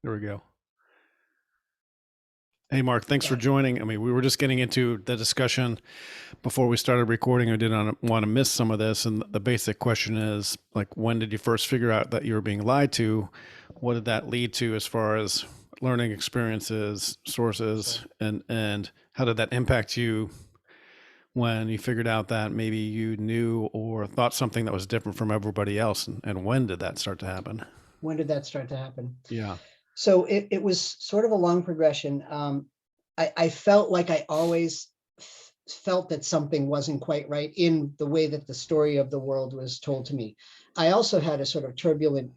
There we go. Hey, Mark, thanks for joining. I mean, we were just getting into the discussion before we started recording. I didn't want to miss some of this. And the basic question is, like, when did you first figure out that you were being lied to? What did that lead to as far as learning experiences, sources, Sure. and how did that impact you when you figured out that maybe you knew or thought something that was different from everybody else? And when did that start to happen? When did that start to happen? Yeah. So it was sort of a long progression. I felt like I always felt that something wasn't quite right in the way that the story of the world was told to me. I also had a sort of turbulent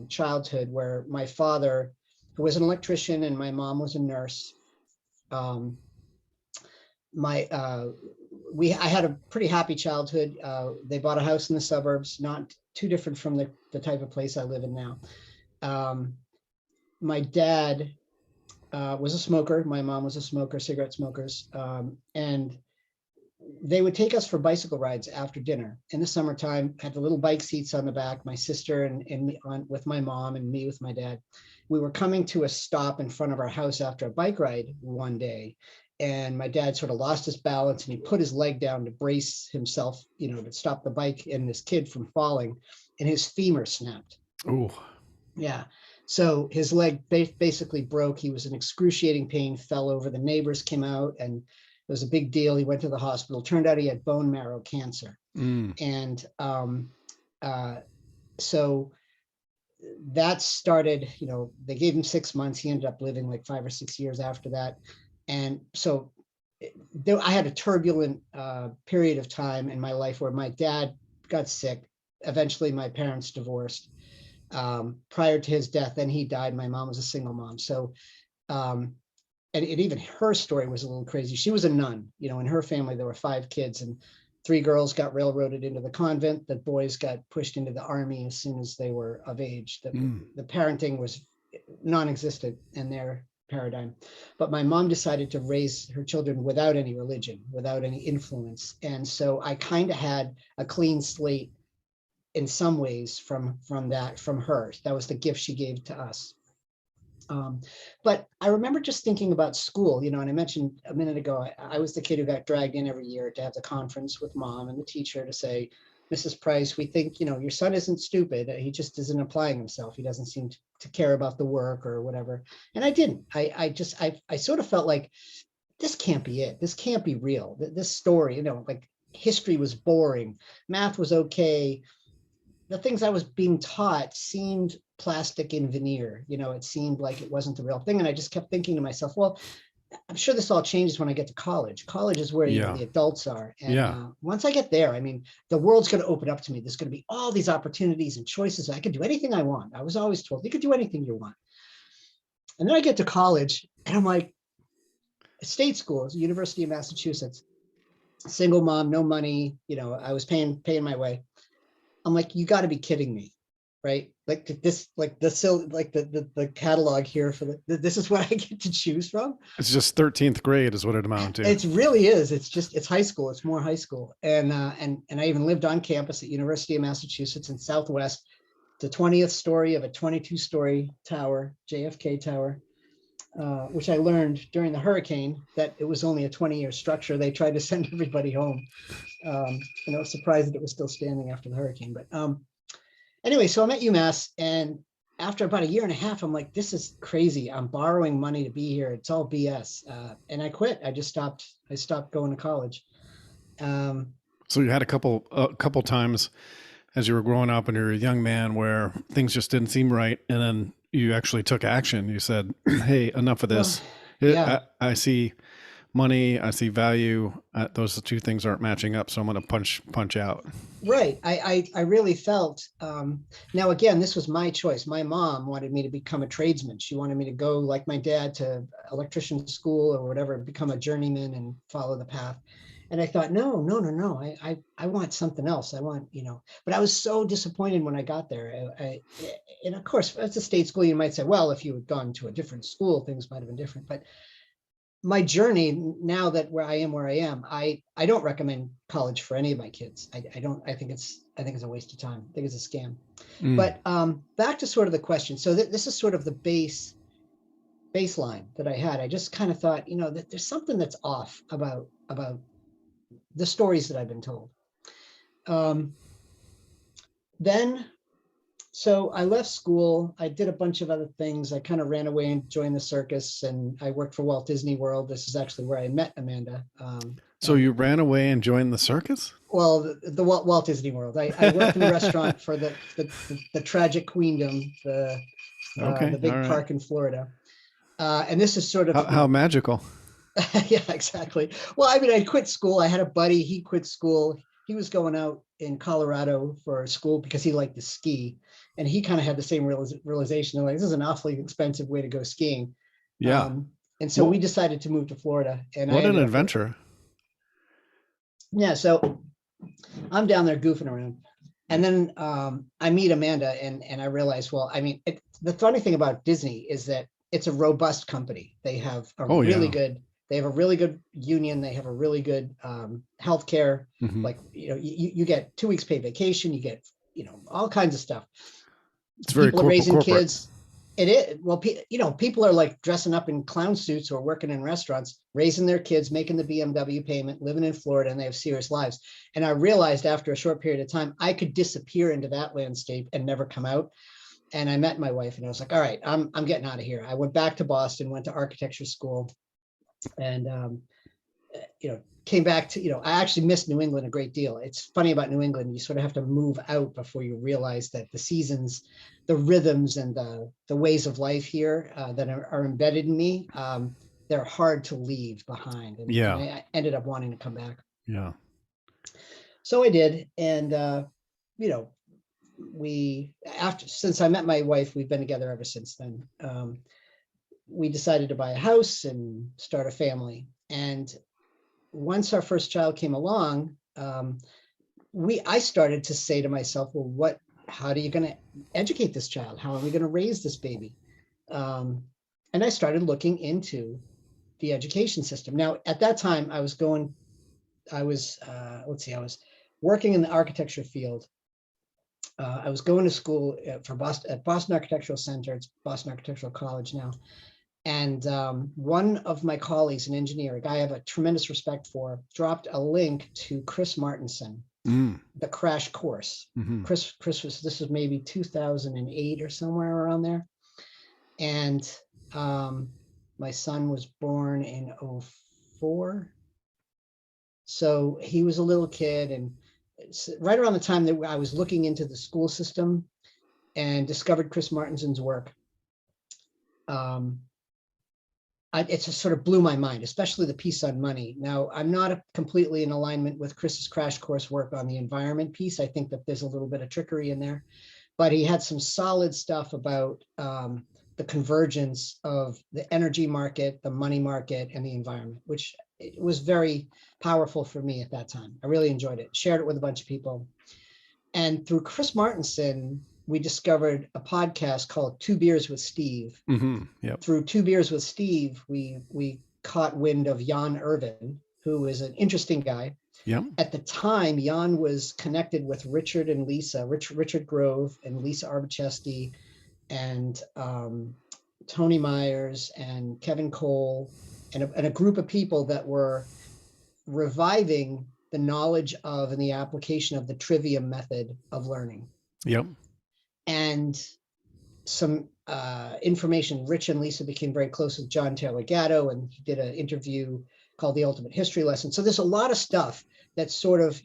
childhood where my father, who was an electrician, and my mom was a nurse. Um, my I had a pretty happy childhood. They bought a house in the suburbs, not too different from the type of place I live in now. Um, my dad was a smoker. My mom was a smoker, cigarette smokers. And they would take us for bicycle rides after dinner in the summertime, had the little bike seats on the back, my sister and me on with my mom and me with my dad. We were coming to a stop in front of our house after a bike ride one day. And my dad sort of lost his balance and he put his leg down to brace himself, to stop the bike and this kid from falling, and his femur snapped. Oh, Yeah. So his leg basically broke. He was in excruciating pain, fell over. The neighbors came out and it was a big deal. He went to the hospital. Turned out he had bone marrow cancer. mm, And uh, so that started, they gave him 6 months. He ended up living like 5 or 6 years after that. And so I had a turbulent period of time in my life where my dad got sick. Eventually, my parents divorced prior to his death. Then he died. My mom was a single mom. So, and even her story was a little crazy. She was a nun. In her family, there were 5 kids, and 3 girls got railroaded into the convent. The boys got pushed into the army as soon as they were of age. mm. The parenting was non-existent in their paradigm. But my mom decided to raise her children without any religion, without any influence. And so I kind of had a clean slate in some ways from her. That was the gift she gave to us. But I remember just thinking about school, and I mentioned a minute ago, I was the kid who got dragged in every year to have the conference with mom and the teacher to say, Mrs. Price, we think, your son isn't stupid. He just isn't applying himself. He doesn't seem to care about the work or whatever. And I didn't. I sort of felt like this can't be it. This can't be real. This story, like history was boring. Math was okay. The things I was being taught seemed plastic in veneer. It seemed like it wasn't the real thing. And I just kept thinking to myself, well, I'm sure this all changes when I get to college. College is where, Yeah. the adults are. And Yeah. Once I get there, I mean, the world's going to open up to me. There's going to be all these opportunities and choices. I can do anything I want. I was always told you could do anything you want. And then I get to college and I'm like, state school, University of Massachusetts, single mom, no money. I was paying my way. I'm like, you got to be kidding me, right? Like this, like the catalog here for this is what I get to choose from. It's just 13th grade is what it amounted to. It really is. It's high school. It's more high school, and I even lived on campus at University of Massachusetts in Southwest, the 20th story of a 22-story tower, JFK Tower. Which I learned during the hurricane that it was only a 20-year structure. They tried to send everybody home. I was surprised that it was still standing after the hurricane. But anyway, so I'm at UMass, and after about a year and a half, I'm like, this is crazy. I'm borrowing money to be here. It's all BS. And I quit. I stopped going to college. So you had a couple times as you were growing up and you were a young man where things just didn't seem right, and then you actually took action. You said, "Hey, enough of Well, this. yeah. I see money. I see value. Those two things aren't matching up, so I'm going to punch out." Right. I really felt, now again, this was my choice. My mom wanted me to become a tradesman. She wanted me to go like my dad to electrician school or whatever, become a journeyman and follow the path. And I thought, no, no, no, no. I want something else. I want, but I was so disappointed when I got there. And of course, as a state school, you might say, well, if you had gone to a different school, things might have been different. But my journey now that where I am, I don't recommend college for any of my kids. I don't. I think it's a waste of time. I think it's a scam. Mm. But back to sort of the question. So this is sort of the base baseline that I had. I just kind of thought, that there's something that's off about the stories that I've been told. Then, so I left school. I did a bunch of other things. I kind of ran away and joined the circus, and I worked for Walt Disney World. This is actually where I met Amanda. So you ran away and joined the circus? Well, the Walt Disney World. I worked in a restaurant for the Tragic Queendom, Okay, the all big right. park in Florida. And this is sort of, How magical. yeah, exactly. Well, I mean, I quit school. I had a buddy. He quit school. He was going out in Colorado for school because he liked to ski, and he kind of had the same realization. Like, this is an awfully expensive way to go skiing. Yeah. And so we What decided to move to Florida, and I what an ended up with, adventure. yeah. So I'm down there goofing around. And then I meet Amanda, and I realize, well, I mean, the funny thing about Disney is that it's a robust company. They have a Oh really yeah. good, they have a really good union. They have a really good healthcare. Hmm. Like, you get 2 weeks paid vacation. You get, all kinds of stuff. It's very People are raising corporate. kids. It is, well, people are like dressing up in clown suits or working in restaurants, raising their kids, making the BMW payment, living in Florida, and they have serious lives. And I realized after a short period of time, I could disappear into that landscape and never come out. And I met my wife, and I was like, all right, I'm getting out of here. I went back to Boston, went to architecture school, and came back to, I actually missed New England a great deal. It's funny about New England, you sort of have to move out before you realize that the seasons, the rhythms, and the ways of life here that are embedded in me, they're hard to leave behind. And Yeah. I ended up wanting to come back. Yeah. So I did. And, you know, since I met my wife, we've been together ever since then. We decided to buy a house and start a family. And once our first child came along, I started to say to myself, well, how are you going to educate this child? How are we going to raise this baby? And I started looking into the education system. Now, at that time, I was working in the architecture field. I was going to school at Boston Architectural Center. It's Boston Architectural College now. And one of my colleagues, an engineer, a guy I have a tremendous respect for, dropped a link to Chris Martenson, the crash course. Mm-hmm. This was maybe 2008 or somewhere around there. And my son was born in 2004. So he was a little kid. And right around the time that I was looking into the school system and discovered Chris Martenson's work, it just sort of blew my mind, especially the piece on money. Now, I'm not completely in alignment with Chris's crash course work on the environment piece. I think that there's a little bit of trickery in there, but he had some solid stuff about the convergence of the energy market, the money market, and the environment, which it was very powerful for me at that time. I really enjoyed it, shared it with a bunch of people. And through Chris Martenson, we discovered a podcast called Two Beers with Steve. Mm-hmm. Yep. Through Two Beers with Steve, we caught wind of Jan Irvin, who is an interesting guy. Yep. At the time, Jan was connected with Richard and Lisa, Richard Grove and Lisa Arbachesti, and Tony Myers and Kevin Cole, and a group of people that were reviving the knowledge of and the application of the trivium method of learning. Yep. And some information. Rich and Lisa became very close with John Taylor Gatto, and he did an interview called The Ultimate History Lesson. So there's a lot of stuff that sort of,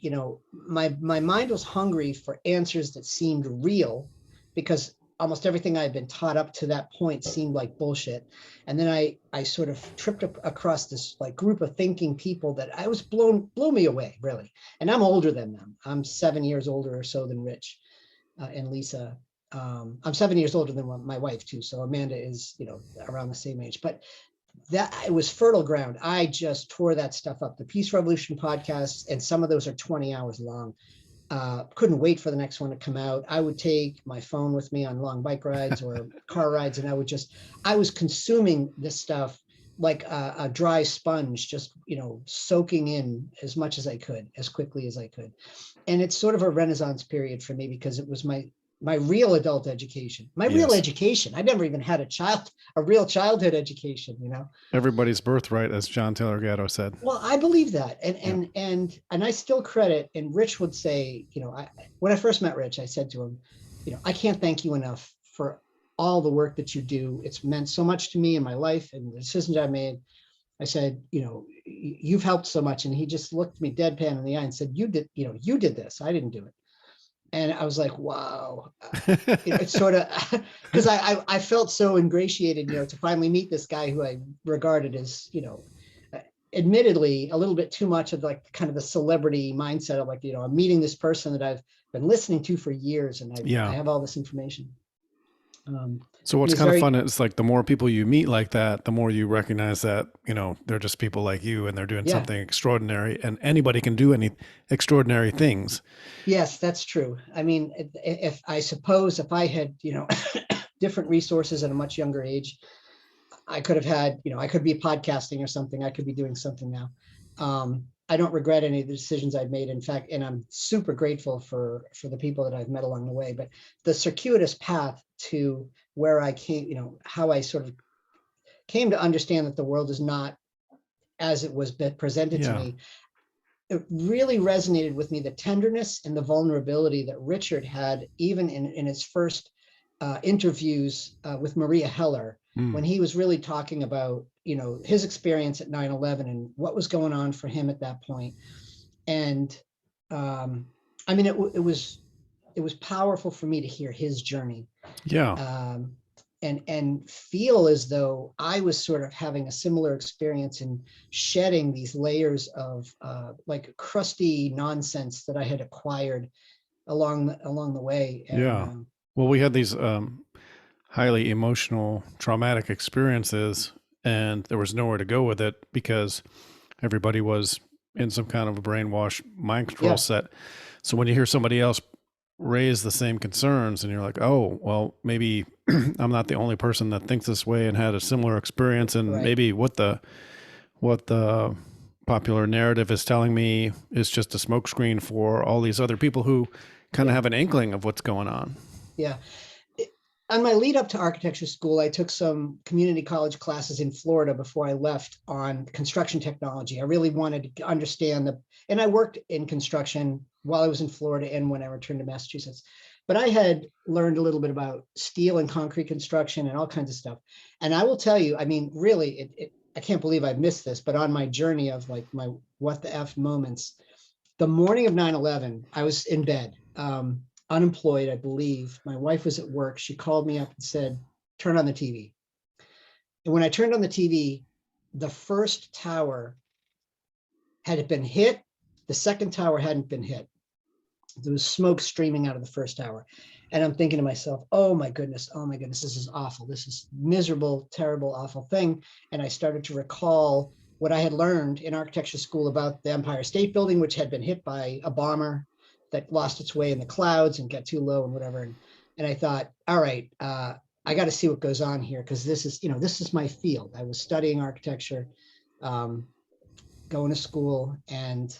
my mind was hungry for answers that seemed real, because almost everything I had been taught up to that point seemed like bullshit. And then I sort of tripped up across this like group of thinking people that I was blew me away, really. And I'm older than them. I'm 7 years older or so than Rich and Lisa. I'm 7 years older than my wife too. So Amanda is, around the same age, but that it was fertile ground. I just tore that stuff up. The Peace Revolution podcasts, and some of those are 20 hours long. Couldn't wait for the next one to come out. I would take my phone with me on long bike rides or car rides, and I was consuming this stuff like a dry sponge, just, soaking in as much as I could, as quickly as I could. And it's sort of a renaissance period for me, because it was my real adult education, my real Yes. education. I never even had a real childhood education, you know? Everybody's birthright, as John Taylor Gatto said. Well, I believe that. And, Yeah. I still credit, and Rich would say, you know, when I first met Rich, I said to him, you know, I can't thank you enough for all the work that you do. It's meant so much to me in my life and the decisions I made. I said, you know, you've helped so much. And he just looked me deadpan in the eye and said, you did, you know, you did this. I didn't do it. And I was like, wow. You know, it's sort of because I felt so ingratiated, you know, to finally meet this guy who I regarded as, you know, admittedly a little bit too much of like kind of the celebrity mindset of like, you know, I'm meeting this person that I've been listening to for years, and I Yeah. have all this information. So what's kind of fun is like the more people you meet like that, the more you recognize that, you know, they're just people like you and they're doing Yeah. something extraordinary, and anybody can do any extraordinary things. Yes, that's true. I mean, if I suppose if I had, you know, different resources at a much younger age, I could have had, you know, I could be podcasting or something. I could be doing something now. I don't regret any of the decisions I've made. In fact, and I'm super grateful for the people that I've met along the way. But the circuitous path to where I came, you know, how I sort of came to understand that the world is not as it was presented to Yeah. me, it really resonated with me, the tenderness and the vulnerability that Richard had, even in his first interviews with Maria Heller, when he was really talking about, you know, his experience at 9/11 and what was going on for him at that point. And I mean, it was powerful for me to hear his journey. Yeah. And feel as though I was sort of having a similar experience in shedding these layers of like crusty nonsense that I had acquired along the way. And Yeah. Well, we had these highly emotional, traumatic experiences, and there was nowhere to go with it because everybody was in some kind of a brainwash mind control yeah, set. So when you hear somebody else raise the same concerns and you're like, oh, well, maybe I'm not the only person that thinks this way and had a similar experience, and right. maybe what the popular narrative is telling me is just a smokescreen for all these other people who kind of have an inkling of what's going on. Yeah. On my lead up to architecture school, I took some community college classes in Florida before I left on construction technology. I really wanted to understand and I worked in construction while I was in Florida and when I returned to Massachusetts. But I had learned a little bit about steel and concrete construction and all kinds of stuff. And I will tell you, I mean, really, I can't believe I missed this, but on my journey of like my what the F moments, the morning of 9/11, I was in bed. Unemployed, I believe. My wife was at work. She called me up and said, turn on the TV. And when I turned on the TV, the first tower had been hit. The second tower hadn't been hit. There was smoke streaming out of the first tower. And I'm thinking to myself, oh my goodness, this is awful. This is miserable, terrible, awful thing. And I started to recall what I had learned in architecture school about the Empire State Building, which had been hit by a bomber that lost its way in the clouds and got too low and whatever. And I thought, all right, I got to see what goes on here, because this is my field. I was studying architecture, going to school, and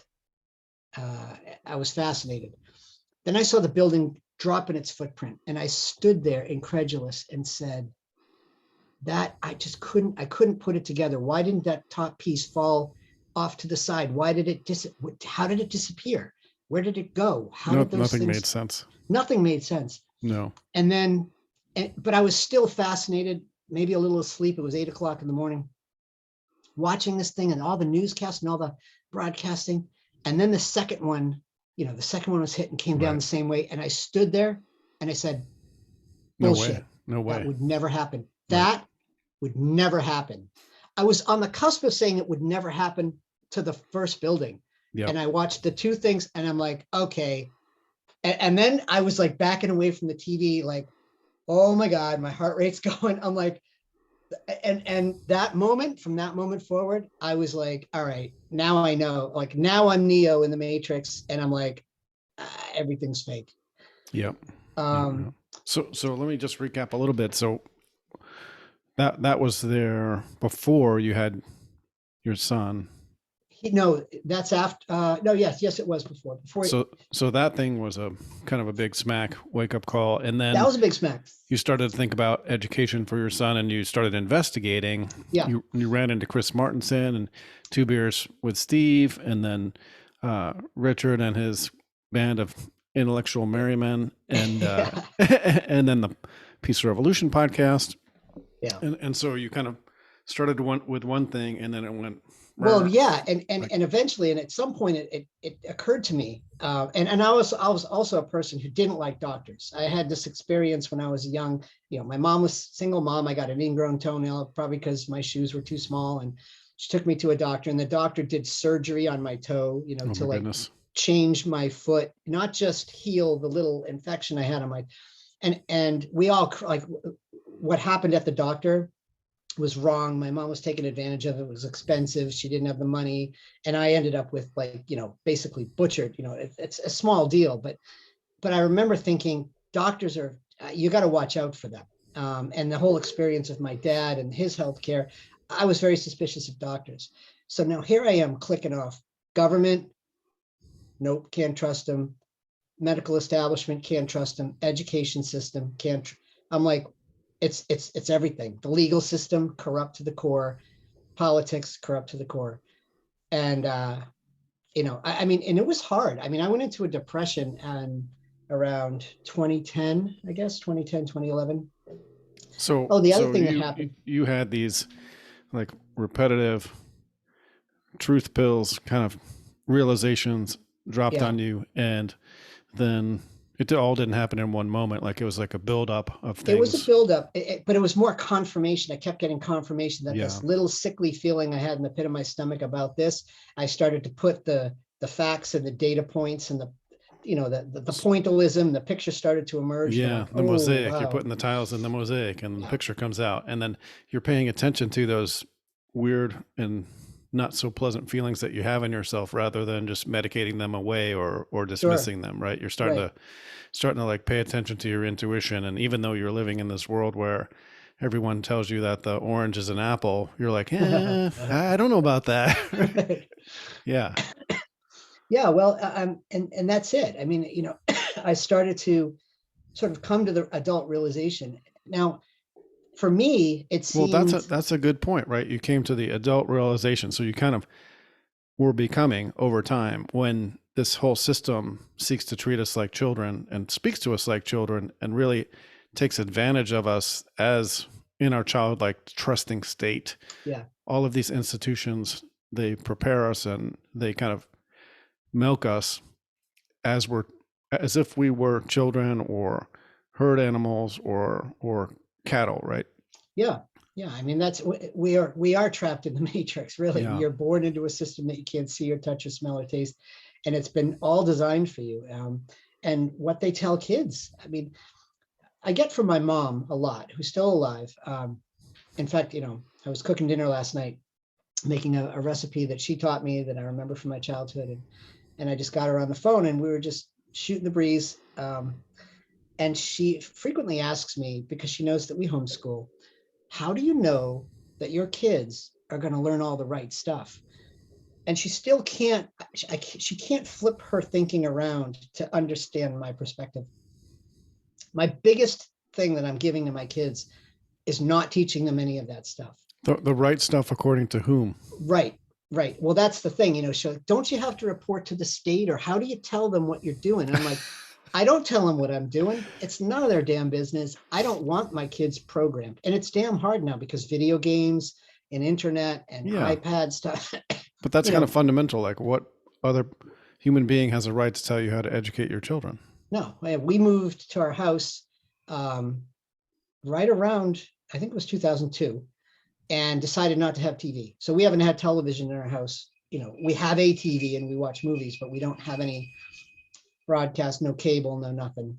I was fascinated. Then I saw the building drop in its footprint, and I stood there incredulous and said, that I couldn't put it together. Why didn't that top piece fall off to the side? Why did it how did it disappear? Where did it go? How did those Nothing things? made sense. Nothing made sense. No. And then, but I was still fascinated, maybe a little asleep. It was 8 o'clock in the morning, watching this thing and all the newscasts and all the broadcasting. And then the second one was hit and came down the same way. And I stood there and I said, bullshit. No way. That would never happen. That would never happen. I was on the cusp of saying it would never happen to the first building. Yep. And I watched the two things and I'm like, okay. And then I was like backing away from the TV, like, oh my God, my heart rate's going. I'm like, and that moment, from that moment forward, I was like, all right, now I know, like now I'm Neo in the Matrix, and I'm like, everything's fake. Yep. So let me just recap a little bit. So that was there before you had your son. No, that's after, no, yes, it was before. So that thing was a kind of a big smack wake up call. And That then was a big smack. you started to think about education for your son and you started investigating. Yeah. You ran into Chris Martenson and Two Beers with Steve, and then Richard and his band of intellectual merrymen, and Yeah. and then the Peace Revolution podcast. Yeah. And so you kind of started with one thing, and then it went. Well, yeah, and eventually, and at some point, it occurred to me, and I was also a person who didn't like doctors. I had this experience when I was young. My mom was single mom. I got an ingrown toenail, probably because my shoes were too small, and she took me to a doctor, and the doctor did surgery on my toe, Oh to my like goodness. change my foot, not just heal the little infection I had on my, and we all like what happened at the doctor was wrong. My mom was taking advantage of it. It was expensive. She didn't have the money. And I ended up with basically butchered, it's a small deal, but I remember thinking doctors are, you got to watch out for them. And the whole experience of my dad and his healthcare, I was very suspicious of doctors. So now here I am clicking off government. Nope. Can't trust them. Medical establishment. Can't trust them. Education system. Can't. I'm like, it's everything. The legal system, corrupt to the core. Politics, corrupt to the core. And I mean, and it was hard. I mean, I went into a depression and around 2010, I guess, 2010, 2011. Oh, the other So thing that happened. you had these like repetitive truth pills kind of realizations dropped Yeah, on you, and then it all didn't happen in one moment. Like it was like a buildup of it was a things. buildup, but it was more confirmation. I kept getting confirmation that Yeah. this little sickly feeling I had in the pit of my stomach about this, I started to put the facts and the data points and the pointillism, the picture started to emerge. And I'm Yeah, like, the oh, mosaic. You're wow. putting the tiles in the mosaic, and the Yeah, picture comes out, and then you're paying attention to those weird and not so pleasant feelings that you have in yourself, rather than just medicating them away or sure. dismissing them. Right? You're Right. starting to like pay attention to your intuition, and even though you're living in this world where everyone tells you that the orange is an apple, you're like, I don't know about that. Yeah. Yeah, well, and that's it. I mean, I started to sort of come to the adult realization. Now, for me, it Well, seemed, that's a good point, right? You came to the adult realization, so you kind of were becoming over time when this whole system seeks to treat us like children and speaks to us like children and really takes advantage of us as in our childlike trusting state. yeah, All of these institutions, they prepare us and they kind of milk us as we're as if we were children or herd animals or cattle, right? yeah, yeah. I mean, that's, we are trapped in the matrix, really. Yeah. You're born into a system that you can't see or touch or smell or taste, and it's been all designed for you. And what they tell kids, I mean, I get from my mom a lot, who's still alive. In fact, I was cooking dinner last night, making a recipe that she taught me that I remember from my childhood. And I just got her on the phone and we were just shooting the breeze. And she frequently asks me, because she knows that we homeschool, how do you know that your kids are going to learn all the right stuff? And she still can't, she can't flip her thinking around to understand my perspective. My biggest thing that I'm giving to my kids is not teaching them any of that stuff. The right stuff according to whom? Right, right. Well, that's the thing, she's like, don't you have to report to the state, or how do you tell them what you're doing? And I'm like, I don't tell them what I'm doing. It's none of their damn business. I don't want my kids programmed. And it's damn hard now because video games and internet and Yeah. iPad stuff. But that's kind of fundamental. Like, what other human being has a right to tell you how to educate your children? No, we moved to our house right around, I think it was 2002, and decided not to have TV. So we haven't had television in our house. We have a TV and we watch movies, but we don't have any broadcast, no cable, no nothing.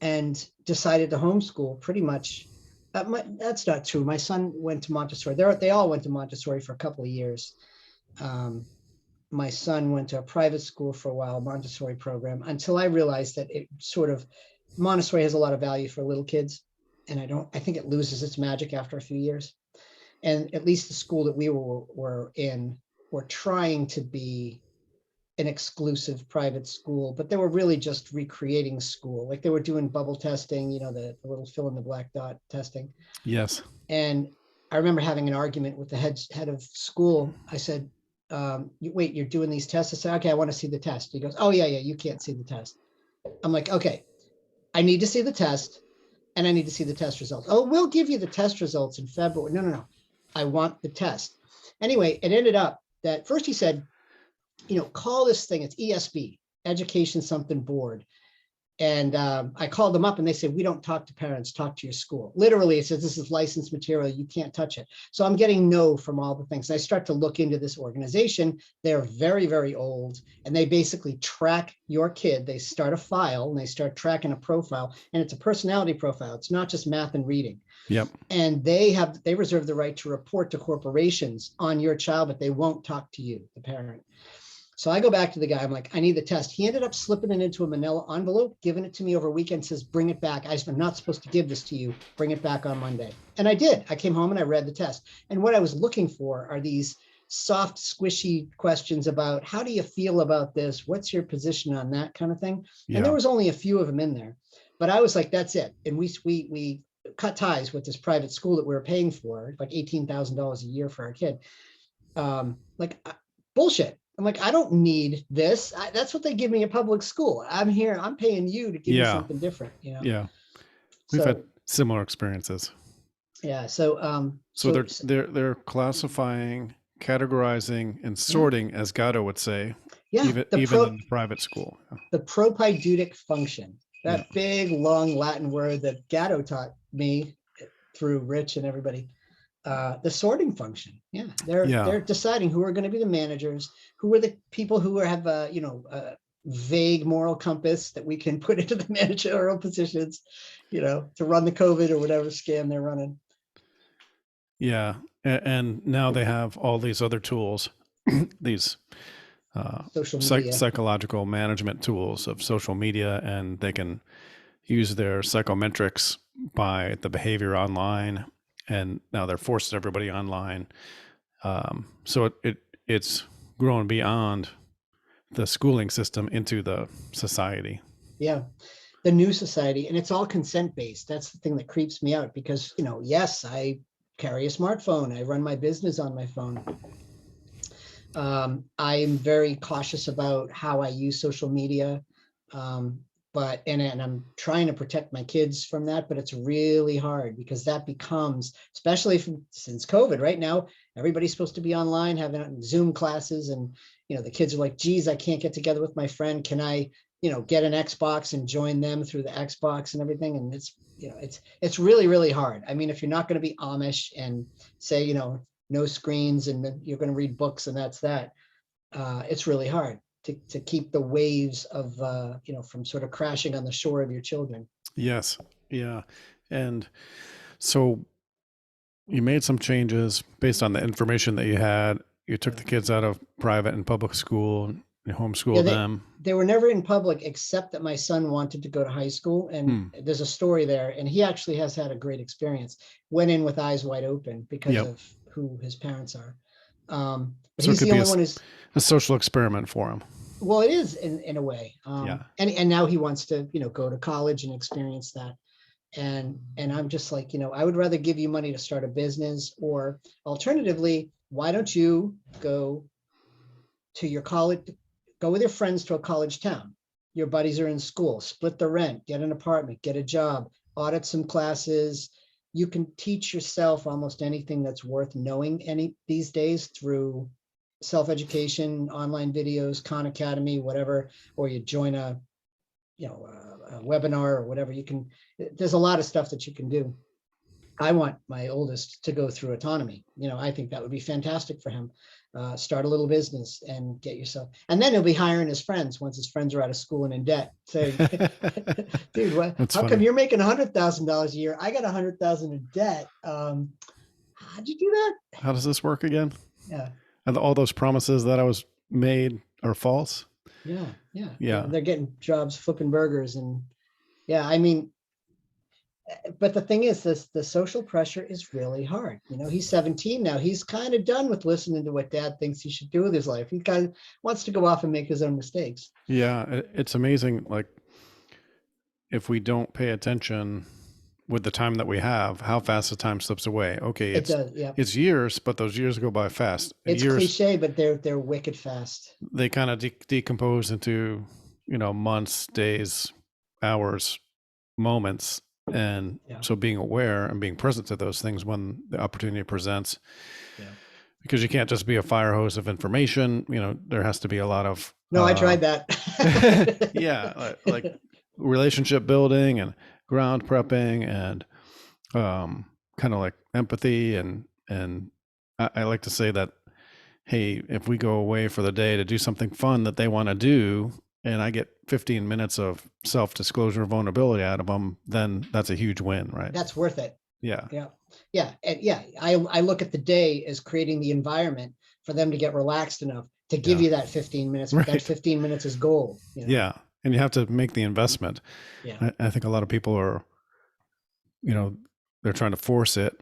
And decided to homeschool pretty much. That's not true. My son went to Montessori. They all went to Montessori for a couple of years. My son went to a private school for a while, Montessori program, until I realized that Montessori has a lot of value for little kids. And I think it loses its magic after a few years. And at least the school that we were in were trying to be an exclusive private school, but they were really just recreating school. Like they were doing bubble testing, the little fill in the black dot testing. Yes. And I remember having an argument with the head of school. I said, wait, you're doing these tests? I said, okay, I want to see the test. He goes, oh yeah, you can't see the test. I'm like, okay, I need to see the test and I need to see the test results. Oh, we'll give you the test results in February. No. I want the test. Anyway, it ended up that first he said, call this thing, it's ESB, Education Something Board. And I called them up and they said, we don't talk to parents, talk to your school. Literally, it says, this is licensed material, you can't touch it. So I'm getting no from all the things. And I start to look into this organization. They're very, very old. And they basically track your kid. They start a file and they start tracking a profile. And it's a personality profile. It's not just math and reading. Yep. And they reserve the right to report to corporations on your child, but they won't talk to you, the parent. So I go back to the guy. I'm like, I need the test. He ended up slipping it into a manila envelope, giving it to me over a weekend, says, bring it back. I'm not supposed to give this to you. Bring it back on Monday. And I did. I came home and I read the test. And what I was looking for are these soft, squishy questions about how do you feel about this? What's your position on that kind of thing? Yeah. And there was only a few of them in there. But I was like, that's it. And we cut ties with this private school that we were paying for, like $18,000 a year for our kid. Bullshit. I'm like, I don't need this. That's what they give me at public school. I'm here. I'm paying you to give me something different. Yeah. We've had similar experiences. Yeah. So they're classifying, categorizing, and sorting, as Gatto would say. Yeah. Even in the private school. The propaidutic function, that big long Latin word that Gatto taught me through Rich and everybody. The sorting function. Yeah. They're deciding who are going to be the managers, who are the people who have a vague moral compass that we can put into the managerial positions, to run the COVID or whatever scam they're running. Yeah. And now they have all these other tools, these social media, psychological management tools of social media, and they can use their psychometrics by the behavior online. And now they're forcing everybody online. So it's grown beyond the schooling system into the society. Yeah, the new society. And it's all consent-based. That's the thing that creeps me out because, yes, I carry a smartphone. I run my business on my phone. I am very cautious about how I use social media. And I'm trying to protect my kids from that, but it's really hard because that becomes, especially since COVID right now, everybody's supposed to be online having Zoom classes. And, the kids are like, geez, I can't get together with my friend. Can I, get an Xbox and join them through the Xbox and everything? And it's really, really hard. I mean, if you're not going to be Amish and say, no screens and you're going to read books and that's that, it's really hard to keep the waves of, from sort of crashing on the shore of your children. Yes. Yeah. And so you made some changes based on the information that you had. You took the kids out of private and public school, you homeschooled them. They were never in public, except that my son wanted to go to high school. And there's a story there. And he actually has had a great experience. Went in with eyes wide open because of who his parents are. But so he's the only one who's a social experiment for him. Well, it is in a way. And now he wants to, go to college and experience that. And I'm just like, I would rather give you money to start a business, or alternatively, why don't you go to your college, go with your friends to a college town. Your buddies are in school, split the rent, get an apartment, get a job, audit some classes. You can teach yourself almost anything that's worth knowing these days through self-education, online videos, Khan Academy, whatever, or you join a webinar or whatever. There's a lot of stuff that you can do. I want my oldest to go through autonomy. I think that would be fantastic for him. Start a little business and get yourself, and then he'll be hiring his friends once his friends are out of school and in debt. Saying, dude, how come you're making $100,000 a year? I got $100,000 in debt. How'd you do that? How does this work again? Yeah. And all those promises that I was made are false. Yeah. They're getting jobs flipping burgers. And I mean, But the thing is, the social pressure is really hard. He's 17 now. He's kind of done with listening to what dad thinks he should do with his life. He kind of wants to go off and make his own mistakes. Yeah, it's amazing. Like, if we don't pay attention with the time that we have, how fast the time slips away. Okay, It does, yeah. it's years, but those years go by fast. It's Years, cliche, but they're wicked fast. they kind of decompose into, months, days, hours, moments. And Yeah, so being aware and being present to those things when the opportunity presents, yeah. because you can't just be a fire hose of information. There has to be a lot of No, I tried that. yeah, like relationship building and ground prepping and kind of like empathy and I like to say that, hey, if we go away for the day to do something fun that they want to do, and I get 15 minutes of self-disclosure vulnerability out of them, then that's a huge win, right? That's worth it. Yeah. Yeah. Yeah. And yeah, I look at the day as creating the environment for them to get relaxed enough to give you that 15 minutes, but that 15 minutes is gold. Yeah. And you have to make the investment. Yeah. I think a lot of people are, they're trying to force it.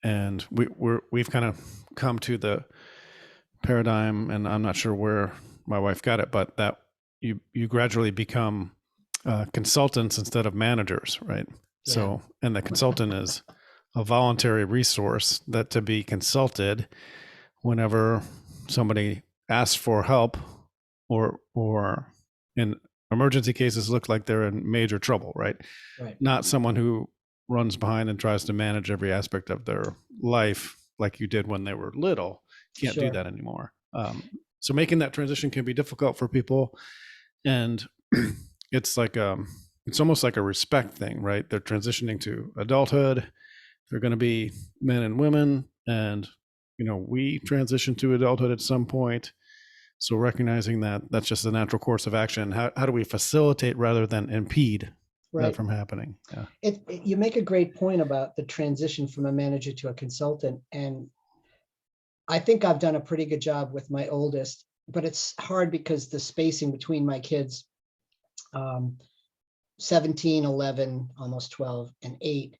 And we've kind of come to the paradigm, and I'm not sure where my wife got it, but that you gradually become consultants instead of managers, right? Yeah. So, and the consultant is a voluntary resource that to be consulted whenever somebody asks for help or in emergency cases look like they're in major trouble, right? Right. Not someone who runs behind and tries to manage every aspect of their life like you did when they were little. You can't do that anymore. So making that transition can be difficult for people, and it's like it's almost like a respect thing, right? They're transitioning to adulthood. They're going to be men and women, and we transition to adulthood at some point. So recognizing that that's just the natural course of action. How do we facilitate rather than impede that from happening? Yeah. You make a great point about the transition from a manager to a consultant. And I think I've done a pretty good job with my oldest, but it's hard because the spacing between my kids, 17, 11, almost 12, and 8.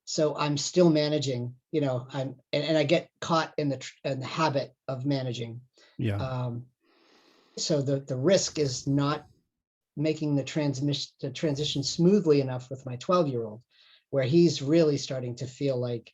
So I'm still managing, and I get caught in the habit of managing. Yeah. So the risk is not making the transition smoothly enough with my 12-year-old, where he's really starting to feel like,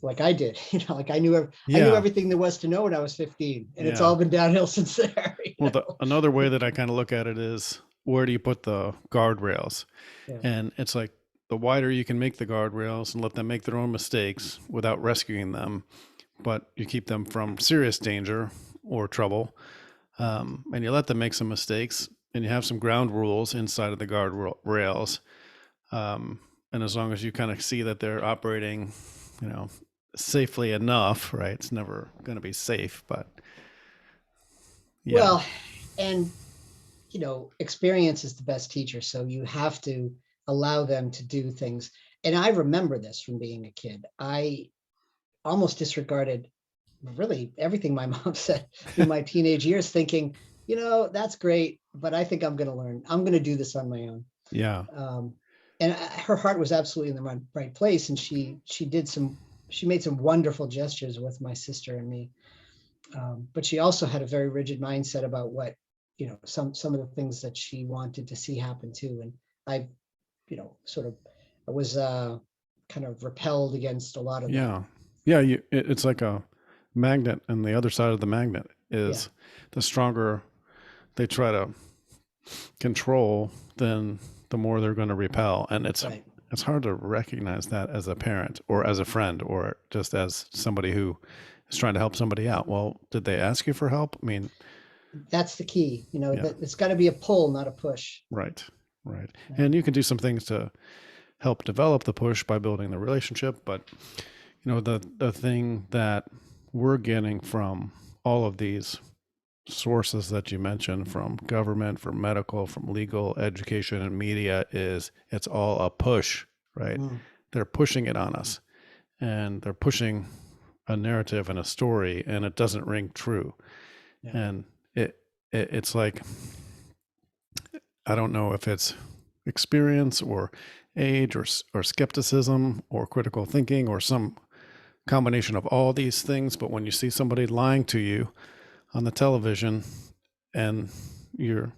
like I did, like I knew everything there was to know when I was 15, and it's all been downhill since there. Well, another way that I kind of look at it is, where do you put the guardrails? Yeah. And it's like, the wider you can make the guardrails and let them make their own mistakes without rescuing them, but you keep them from serious danger or trouble, and you let them make some mistakes, and you have some ground rules inside of the guardrails. And as long as you kind of see that they're operating, safely enough, right? It's never going to be safe, but yeah. Well, and experience is the best teacher. So you have to allow them to do things. And I remember this from being a kid. I almost disregarded really everything my mom said through my teenage years, thinking, that's great, but I think I'm going to learn. I'm going to do this on my own. Yeah. And her heart was absolutely in the right place. And she made some wonderful gestures with my sister and me. But she also had a very rigid mindset about what, some of the things that she wanted to see happen too. And I, I was kind of repelled against a lot of that. Yeah. It's like a magnet, and the other side of the magnet is the stronger they try to control, then the more they're going to repel. And it's hard to recognize that as a parent or as a friend or just as somebody who is trying to help somebody out. Well, did they ask you for help? I mean, that's the key, that it's got to be a pull, not a push. Right. And you can do some things to help develop the push by building the relationship. But, the thing that we're getting from all of these sources that you mentioned, from government, from medical, from legal, education, and media, is it's all a push, right? They're pushing it on us, and they're pushing a narrative and a story, and it doesn't ring true. And it's like, I don't know if it's experience or age or skepticism or critical thinking or some combination of all these things. But when you see somebody lying to you on the television and you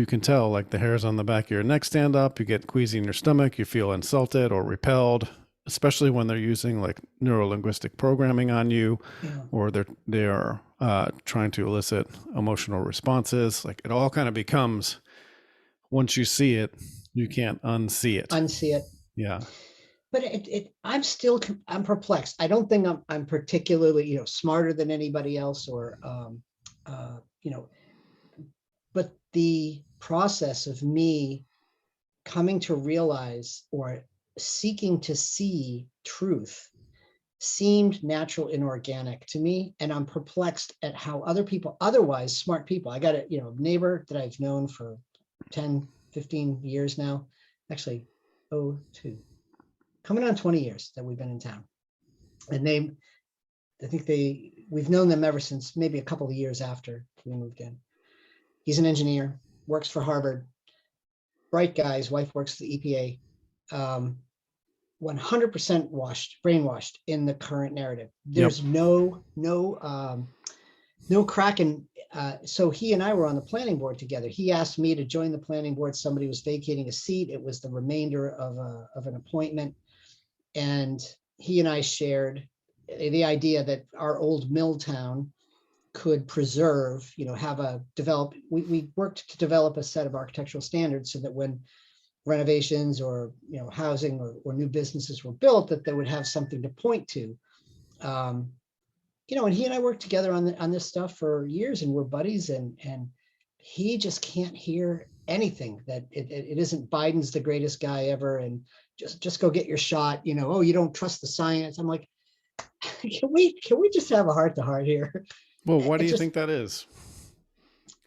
can tell, like, the hairs on the back of your neck stand up, you get queasy in your stomach, you feel insulted or repelled, especially when they're using like neurolinguistic programming on you, Yeah. or they're trying to elicit emotional responses. Like, it all kind of becomes, once you see it, you can't unsee it. Unsee it. Yeah. But I'm perplexed. I don't think I'm particularly, smarter than anybody else or, you know, but the process of me coming to realize or seeking to see truth seemed natural and organic to me. And I'm perplexed at how other people, otherwise smart people, I got a, neighbor that I've known for 10, 15 years now, actually, coming on 20 years that we've been in town. And we've known them ever since maybe a couple of years after we moved in. He's an engineer, works for Harvard, bright guy. His wife works for the EPA. 100% brainwashed in the current narrative. There's no crack in. So he and I were on the planning board together. He asked me to join the planning board. Somebody was vacating a seat. It was the remainder of an appointment. And he and I shared the idea that our old mill town could preserve, we worked to develop a set of architectural standards so that when renovations or housing or new businesses were built, that they would have something to point to. And he and I worked together on this stuff for years, and we're buddies, and he just can't hear anything that it isn't Biden's the greatest guy ever, and just go get your shot. Oh, you don't trust the science. I'm like, can we just have a heart to heart here? Well, why do you think that is?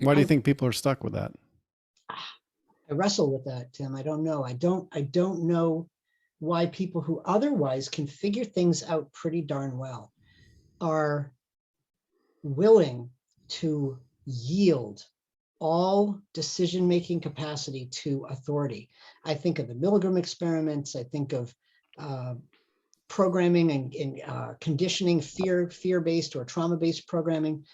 Why do you think people are stuck with that? I wrestle with that, Tim. I don't know. I don't know why people who otherwise can figure things out pretty darn well are willing to yield all decision-making capacity to authority. I think of the Milgram experiments. I think of programming and conditioning, fear-based or trauma-based programming.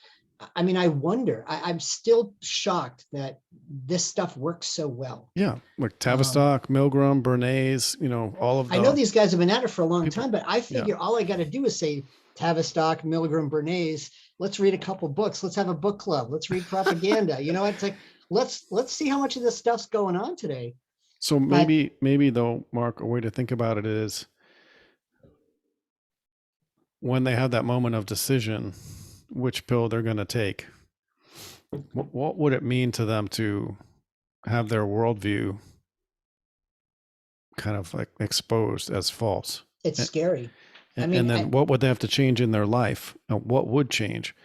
I mean, I wonder, I'm still shocked that this stuff works so well. Yeah, like Tavistock, Milgram, Bernays, all of the... I know these guys have been at it for a long time, but I figure all I got to do is say Tavistock, Milgram, Bernays, let's read a couple books, let's have a book club, let's read propaganda. It's like, let's see how much of this stuff's going on today. So maybe though, Mark, a way to think about it is when they have that moment of decision, which pill they're going to take, what would it mean to them to have their worldview kind of like exposed as false? It's scary. And then what would they have to change in their life? What would change?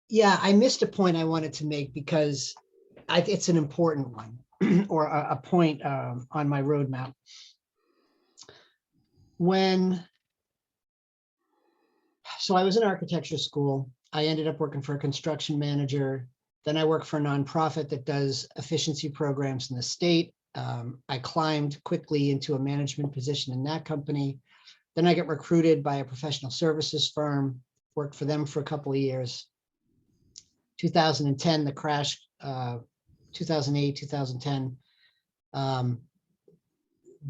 Yeah, I missed a point I wanted to make because it's an important one or a point on my roadmap. So I was in architecture school. I ended up working for a construction manager. Then I worked for a nonprofit that does efficiency programs in the state. I climbed quickly into a management position in that company. Then I got recruited by a professional services firm, worked for them for a couple of years. 2010, the crash, 2008, 2010.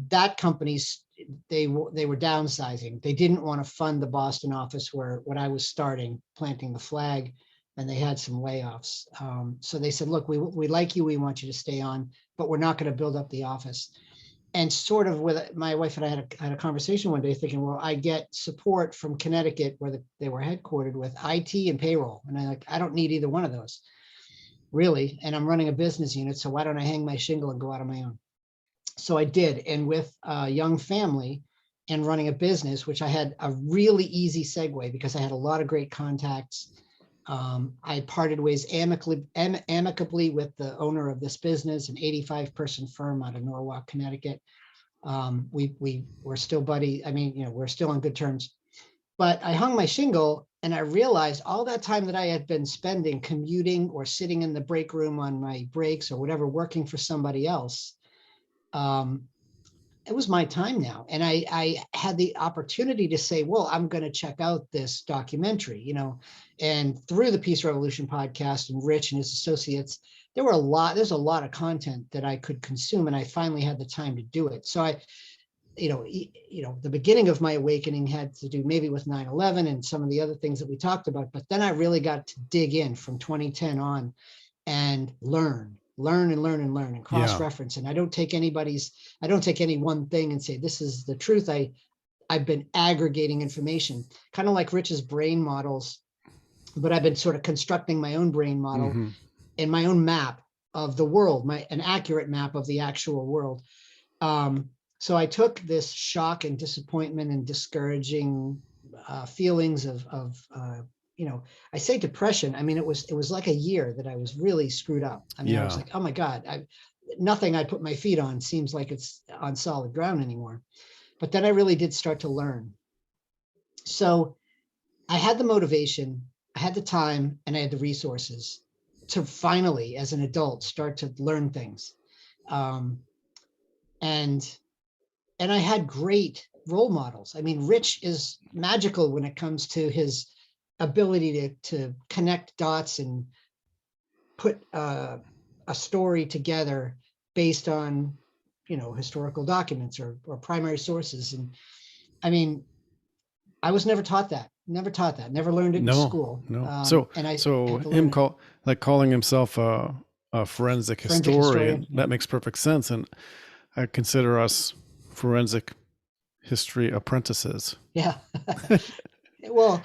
That company's, they were downsizing. They didn't want to fund the Boston office when I was starting, planting the flag, and they had some layoffs. So they said, look, we like you, we want you to stay on, but we're not going to build up the office. And sort of with my wife and I had a conversation one day thinking, well, I get support from Connecticut where they were headquartered with IT and payroll. And I don't need either one of those really. And I'm running a business unit. So why don't I hang my shingle and go out on my own? So I did. And with a young family and running a business, which I had a really easy segue because I had a lot of great contacts. I parted ways amicably with the owner of this business, an 85-person firm out of Norwalk, Connecticut. We were still buddies. I mean, we're still on good terms. But I hung my shingle and I realized all that time that I had been spending commuting or sitting in the break room on my breaks or whatever, working for somebody else, it was my time now. And I had the opportunity to say, well, I'm going to check out this documentary, and through the Peace Revolution podcast and Rich and his associates, there's a lot of content that I could consume. And I finally had the time to do it. So the beginning of my awakening had to do maybe with 9/11 and some of the other things that we talked about. But then I really got to dig in from 2010 on and learn and Yeah. cross-reference. And I don't take any one thing and say, this is the truth. I've been aggregating information, kind of like Rich's brain models, but I've been sort of constructing my own brain model Hmm. and my own map of the world, an accurate map of the actual world. So I took this shock and disappointment and discouraging feelings I say depression. I mean, it was like a year that I was really screwed up. I mean, I was Yeah. like, oh my God, nothing I put my feet on seems like it's on solid ground anymore. But then I really did start to learn. So I had the motivation, I had the time, and I had the resources to finally, as an adult, start to learn things. Um, and and I had great role models. I mean, Rich is magical when it comes to his ability to connect dots and put a story together based on historical documents or primary sources. And I mean, I was never learned it in No, school. no. So, And I so had to him learn it. calling himself a forensic Forensic historian, historian. Yeah. that makes perfect sense. And I consider us forensic history apprentices. Yeah. Well,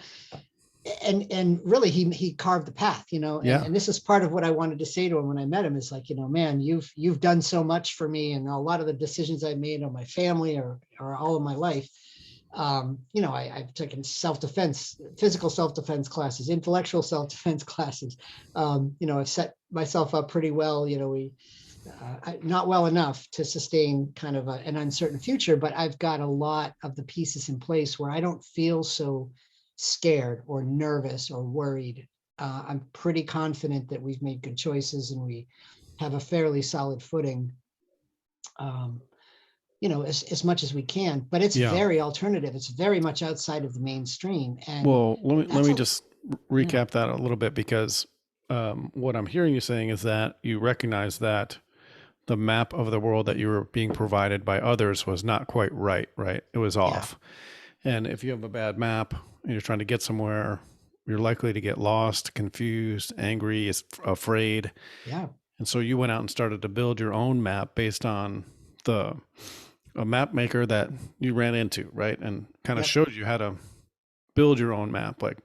and really he carved the path, and Yeah. and this is part of what I wanted to say to him when I met him, is like, man, you've done so much for me, and a lot of the decisions I made on my family or all of my life. I've taken self-defense, physical self-defense classes, intellectual self-defense classes. I've set myself up pretty well. Not well enough to sustain kind of an uncertain future, but I've got a lot of the pieces in place where I don't feel so scared or nervous or worried. I'm pretty confident that we've made good choices and we have a fairly solid footing, um, as much as we can, but it's Yeah. very alternative. It's very much outside of the mainstream. And Well, let that's me a, just yeah, recap that a little bit because what I'm hearing you saying is that you recognize that the map of the world that you were being provided by others was not quite right, right? It was yeah, off. And if you have a bad map and you're trying to get somewhere, you're likely to get lost, confused, angry, afraid. yeah, And so you went out and started to build your own map based on the a map maker that you ran into, right? And kind of yep. showed you how to build your own map. Like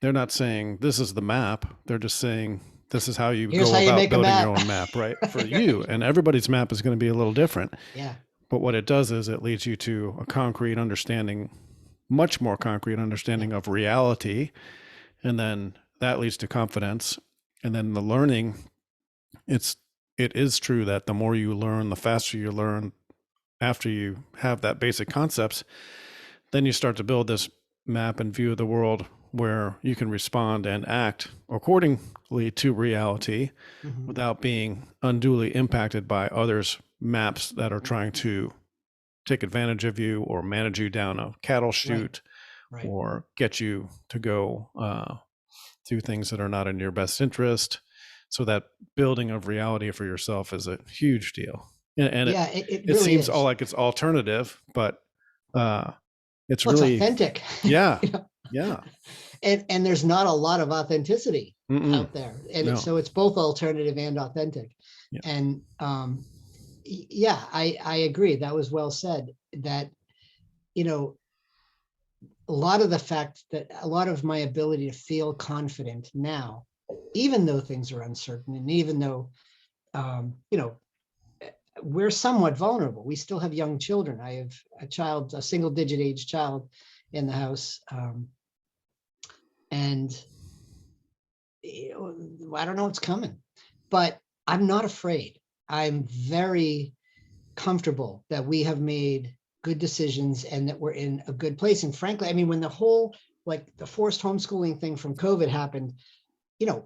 they're not saying this is the map. They're just saying this is how you Here's go how you about make a building your map. own map, right? For you. And everybody's map is going to be a little different. Yeah, But what it does is it leads you to a concrete understanding, much more concrete yeah, understanding of reality. And then that leads to confidence. And then the learning, it's it is true that the more you learn, the faster you learn after you have that basic concepts, then you start to build this map and view of the world where you can respond and act accordingly to reality hmm, without being unduly impacted by others' maps that are trying to take advantage of you or manage you down a cattle right, chute right. or get you to go through things that are not in your best interest. So that building of reality for yourself is a huge deal. And Yeah, it it really seems all is. like it's alternative, but uh, it's Well, it's really, authentic. yeah, you know, yeah. and there's not a lot of authenticity Mm-mm. out there, and No. so it's both alternative and authentic. Yeah. And yeah, I agree. That was well said. That you know a lot of the fact that a lot of my ability to feel confident now, even though things are uncertain, and even though we're somewhat vulnerable. We still have young children. I have a single digit age child in the house. And I don't know what's coming, but I'm not afraid. I'm very comfortable that we have made good decisions and that we're in a good place. And frankly, I mean, when the whole like the forced homeschooling thing from COVID happened,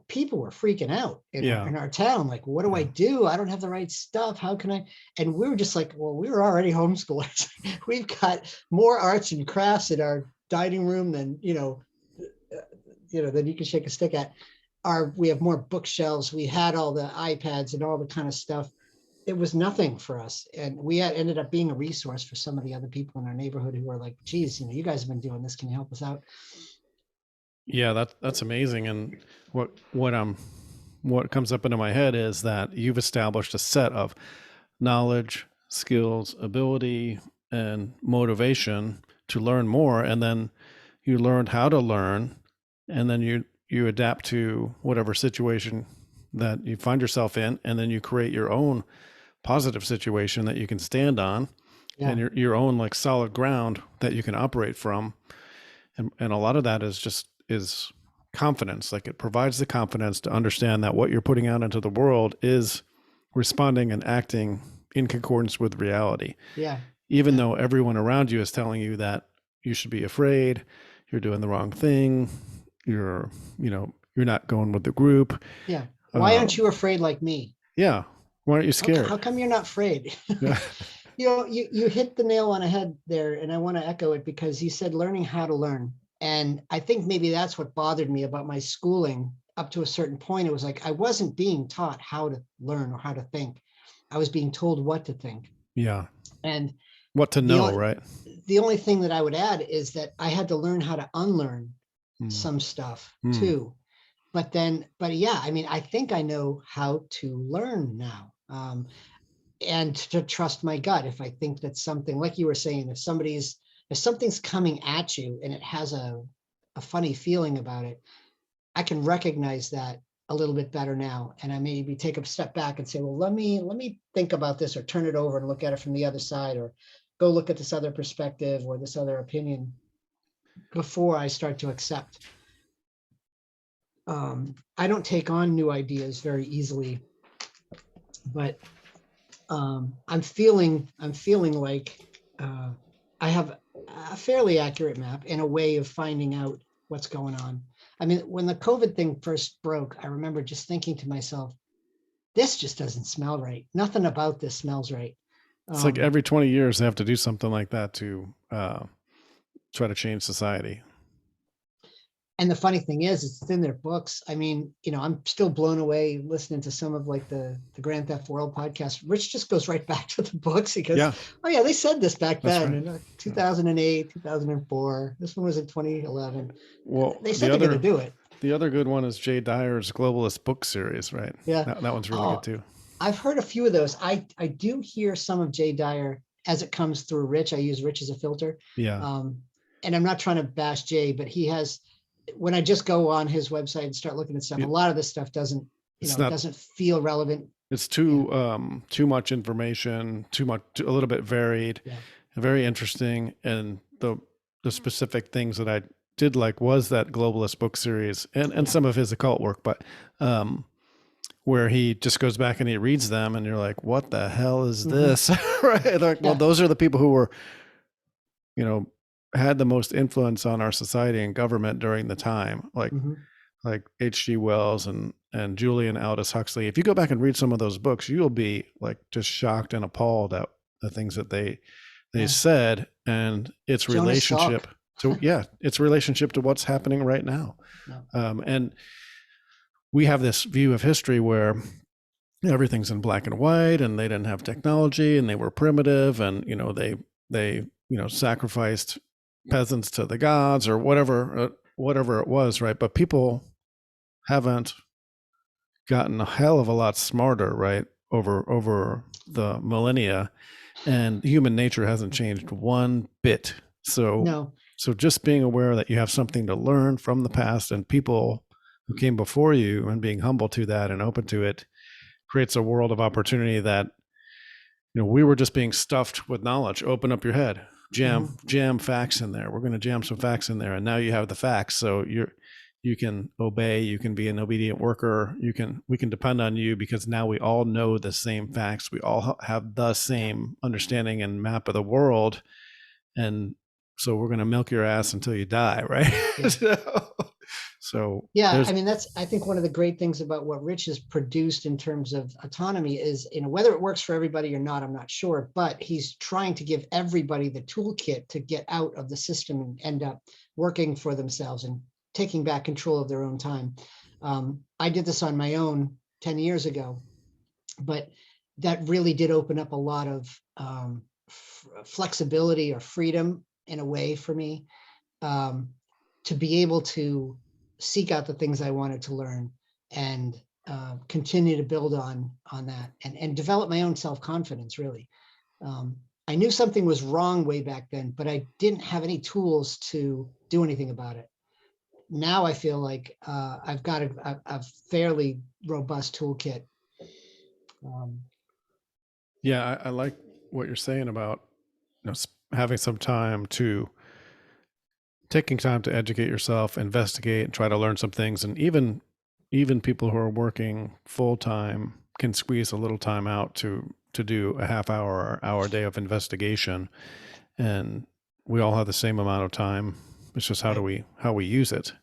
people were freaking out in Yeah. our town. Like, what do I Yeah. do? I don't have the right stuff. How can I? And we were just like, well, we were already homeschoolers. We've got more arts and crafts in our dining room than, than you can shake a stick at. We have more bookshelves. We had all the iPads and all the kind of stuff. It was nothing for us. And we ended up being a resource for some of the other people in our neighborhood who were like, geez, you guys have been doing this. Can you help us out? Yeah, that's amazing. And what comes up into my head is that you've established a set of knowledge, skills, ability, and motivation to learn more, and then you learned how to learn, and then you adapt to whatever situation that you find yourself in, and then you create your own positive situation that you can stand on, Yeah. and your own like solid ground that you can operate from. And a lot of that is confidence. Like, it provides the confidence to understand that what you're putting out into the world is responding and acting in concordance with reality. Yeah. Even Yeah. though everyone around you is telling you that you should be afraid, you're doing the wrong thing, you're not going with the group. Yeah. Why aren't you afraid like me? Yeah. Why aren't you How scared? come you're not afraid? Yeah. You hit the nail on the head there, and I want to echo it because you said learning how to learn. And I think maybe that's what bothered me about my schooling up to a certain point. It was like I wasn't being taught how to learn or how to think. I was being told what to think. Yeah. And What to the know, only, right? the only thing that I would add is that I had to learn how to unlearn Mm. some stuff Mm. too. But yeah, I mean, I think I know how to learn now. And to trust my gut. If I think that something, like you were saying, if something's coming at you and it has a funny feeling about it, I can recognize that a little bit better now. And I maybe take a step back and say, well, let me think about this, or turn it over and look at it from the other side, or go look at this other perspective or this other opinion before I start to accept. I don't take on new ideas very easily, but I'm feeling like I have a fairly accurate map and a way of finding out what's going on. I mean, when the COVID thing first broke, I remember just thinking to myself, this just doesn't smell right. Nothing about this smells right. It's like every 20 years they have to do something like that to try to change society. And the funny thing is, it's in their books. I mean, I'm still blown away listening to some of like the Grand Theft World podcast. Rich just goes right back to the books. He goes, Yeah. oh yeah, they said this back That's then right. in 2008, 2004. This one was in 2011. Well, They said they're going to do it. the other good one is Jay Dyer's Globalist book series, right? Yeah. That one's really good too. I've heard a few of those. I do hear some of Jay Dyer as it comes through Rich. I use Rich as a filter. Yeah. And I'm not trying to bash Jay, but he has, when I just go on his website and start looking at stuff, a lot of this stuff doesn't feel relevant. It's too much information, a little bit varied, very interesting. And the specific things that I did like was that Globalist book series and some of his occult work, but where he just goes back and he reads them and you're like, what the hell is this? Right? Like, well, those are the people who were, had the most influence on our society and government during the time, like H.G. Wells and Julian Aldous Huxley. If you go back and read some of those books, you'll be like just shocked and appalled at the things that they said, and its relationship to its relationship to what's happening right now. And we have this view of history where everything's in black and white, and they didn't have technology, and they were primitive, and they sacrificed peasants to the gods or whatever it was, right? But people haven't gotten a hell of a lot smarter, right, over the millennia, and human nature hasn't changed one bit. So just being aware that you have something to learn from the past and people who came before you, and being humble to that and open to it, creates a world of opportunity that we were just being stuffed with knowledge. Open up your head, jam facts in there. We're going to jam some facts in there, and now you have the facts, so you can obey, you can be an obedient worker, we can depend on you, because now we all know the same facts, we all have the same understanding and map of the world, and so we're going to milk your ass until you die, right? So Yeah, I there's, mean, I think one of the great things about what Rich has produced in terms of autonomy is, whether it works for everybody or not, I'm not sure, but he's trying to give everybody the toolkit to get out of the system and end up working for themselves and taking back control of their own time. I did this on my own 10 years ago, but that really did open up a lot of flexibility or freedom in a way for me, um, to be able to seek out the things I wanted to learn and continue to build on that and develop my own self-confidence, really. Um, I knew something was wrong way back then, but I didn't have any tools to do anything about it. Now I feel like I've got a fairly robust toolkit. Um, yeah, I like what you're saying about, having some time to taking time to educate yourself, investigate, and try to learn some things. And even people who are working full time can squeeze a little time out to do a half hour or hour a day of investigation. And we all have the same amount of time. It's just right. how we use it.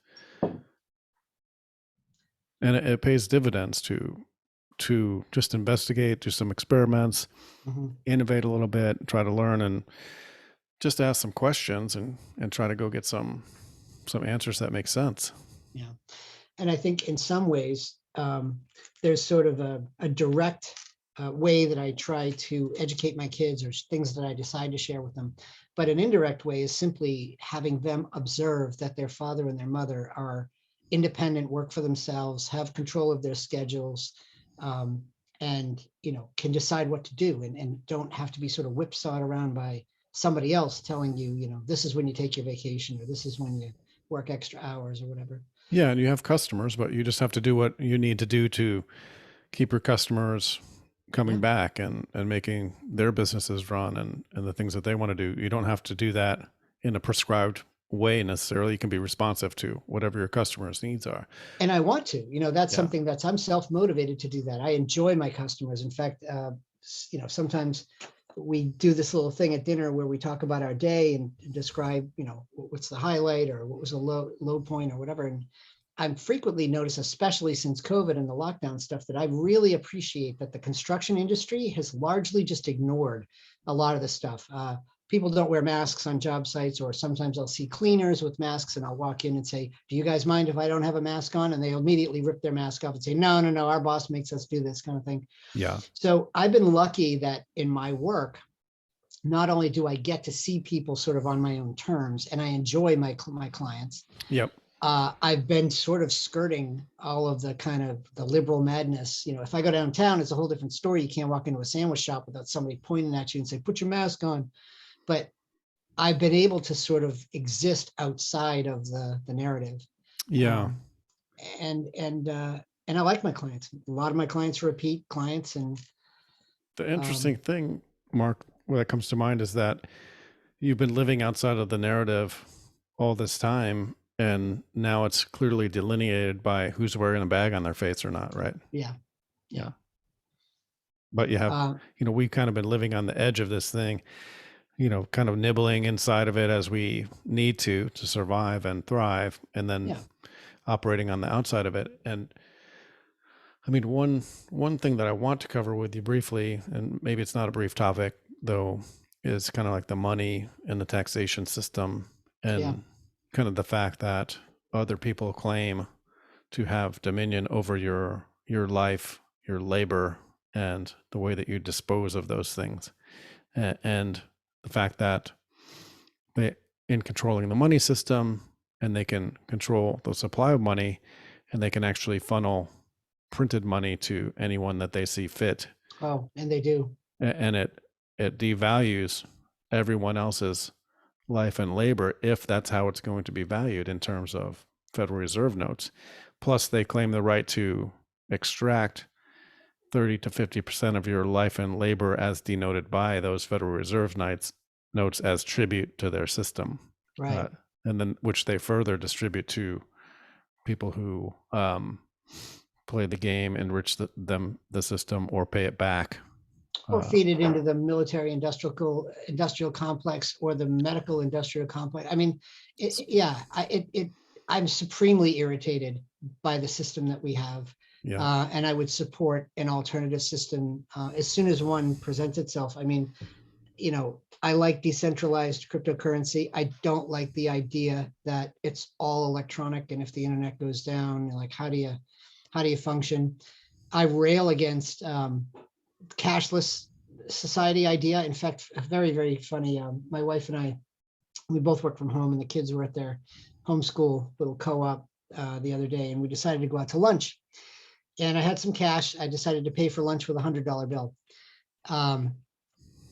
And it pays dividends to just investigate, do some experiments, Mhm. innovate a little bit, try to learn, and just ask some questions and try to go get some answers that make sense. Yeah. And I think in some ways, there's sort of a direct way that I try to educate my kids or things that I decide to share with them. But an indirect way is simply having them observe that their father and their mother are independent, work for themselves, have control of their schedules, um, and can decide what to do and don't have to be sort of whipsawed around by somebody else telling you, this is when you take your vacation or this is when you work extra hours or whatever. Yeah, and you have customers, but you just have to do what you need to do to keep your customers Yeah. coming back and making their businesses run and the things that they want to do. You don't have to do that in a prescribed way necessarily. You can be responsive to whatever your customers' needs are. And I want to, that's Yeah. something I'm self-motivated to do that. I enjoy my customers. In fact, sometimes we do this little thing at dinner where we talk about our day and describe, what's the highlight or what was a low point or whatever. And I'm frequently noticed, especially since COVID and the lockdown stuff, that I really appreciate that the construction industry has largely just ignored a lot of the stuff. People don't wear masks on job sites, or sometimes I'll see cleaners with masks and I'll walk in and say, do you guys mind if I don't have a mask on? And they immediately rip their mask off and say, no, no, no, our boss makes us do this kind of thing. Yeah. So I've been lucky that in my work, not only do I get to see people sort of on my own terms and I enjoy my clients, Yep. I've been sort of skirting all of the kind of the liberal madness. If I go downtown, it's a whole different story. You can't walk into a sandwich shop without somebody pointing at you and say, put your mask on. But I've been able to sort of exist outside of the narrative. Yeah. Um, and I like my clients. A lot of my clients are repeat clients. And The interesting um, thing, Mark, what comes to mind is that you've been living outside of the narrative all this time, and now it's clearly delineated by who's wearing a bag on their face or not, right? yeah, Yeah. yeah. But you have, Uh, we've kind of been living on the edge of this thing, kind of nibbling inside of it as we need to survive and thrive, and then yeah. operating on the outside of it. And I mean, one thing that I want to cover with you briefly, and maybe it's not a brief topic though, is kind of like the money and the taxation system, Yeah. and kind of the fact that other people claim to have dominion over your life, your labor, and the way that you dispose of those things, and the fact that they, in controlling the money system, and they can control the supply of money, and they can actually funnel printed money to anyone that they see fit, Oh, and they do. and it devalues everyone else's life and labor if that's how it's going to be valued in terms of Federal Reserve notes. Plus, they claim the right to extract 30 to 50% of your life and labor as denoted by those Federal Reserve notes as tribute to their system, uh, Right. and then which they further distribute to people who play the game, enrich the system, or pay it back. Or feed it into the military industrial complex or the medical industrial complex. I mean, yeah, I'm supremely irritated by the system that we have. Yeah. And I would support an alternative system as soon as one presents itself. I mean, I like decentralized cryptocurrency. I don't like the idea that it's all electronic, and if the internet goes down, like how do you function? I rail against cashless society idea. In fact, very, very funny. My wife and I, we both work from home, and the kids were at their homeschool little co-op the other day, and we decided to go out to lunch. And I had some cash. I decided to pay for lunch with $100 bill.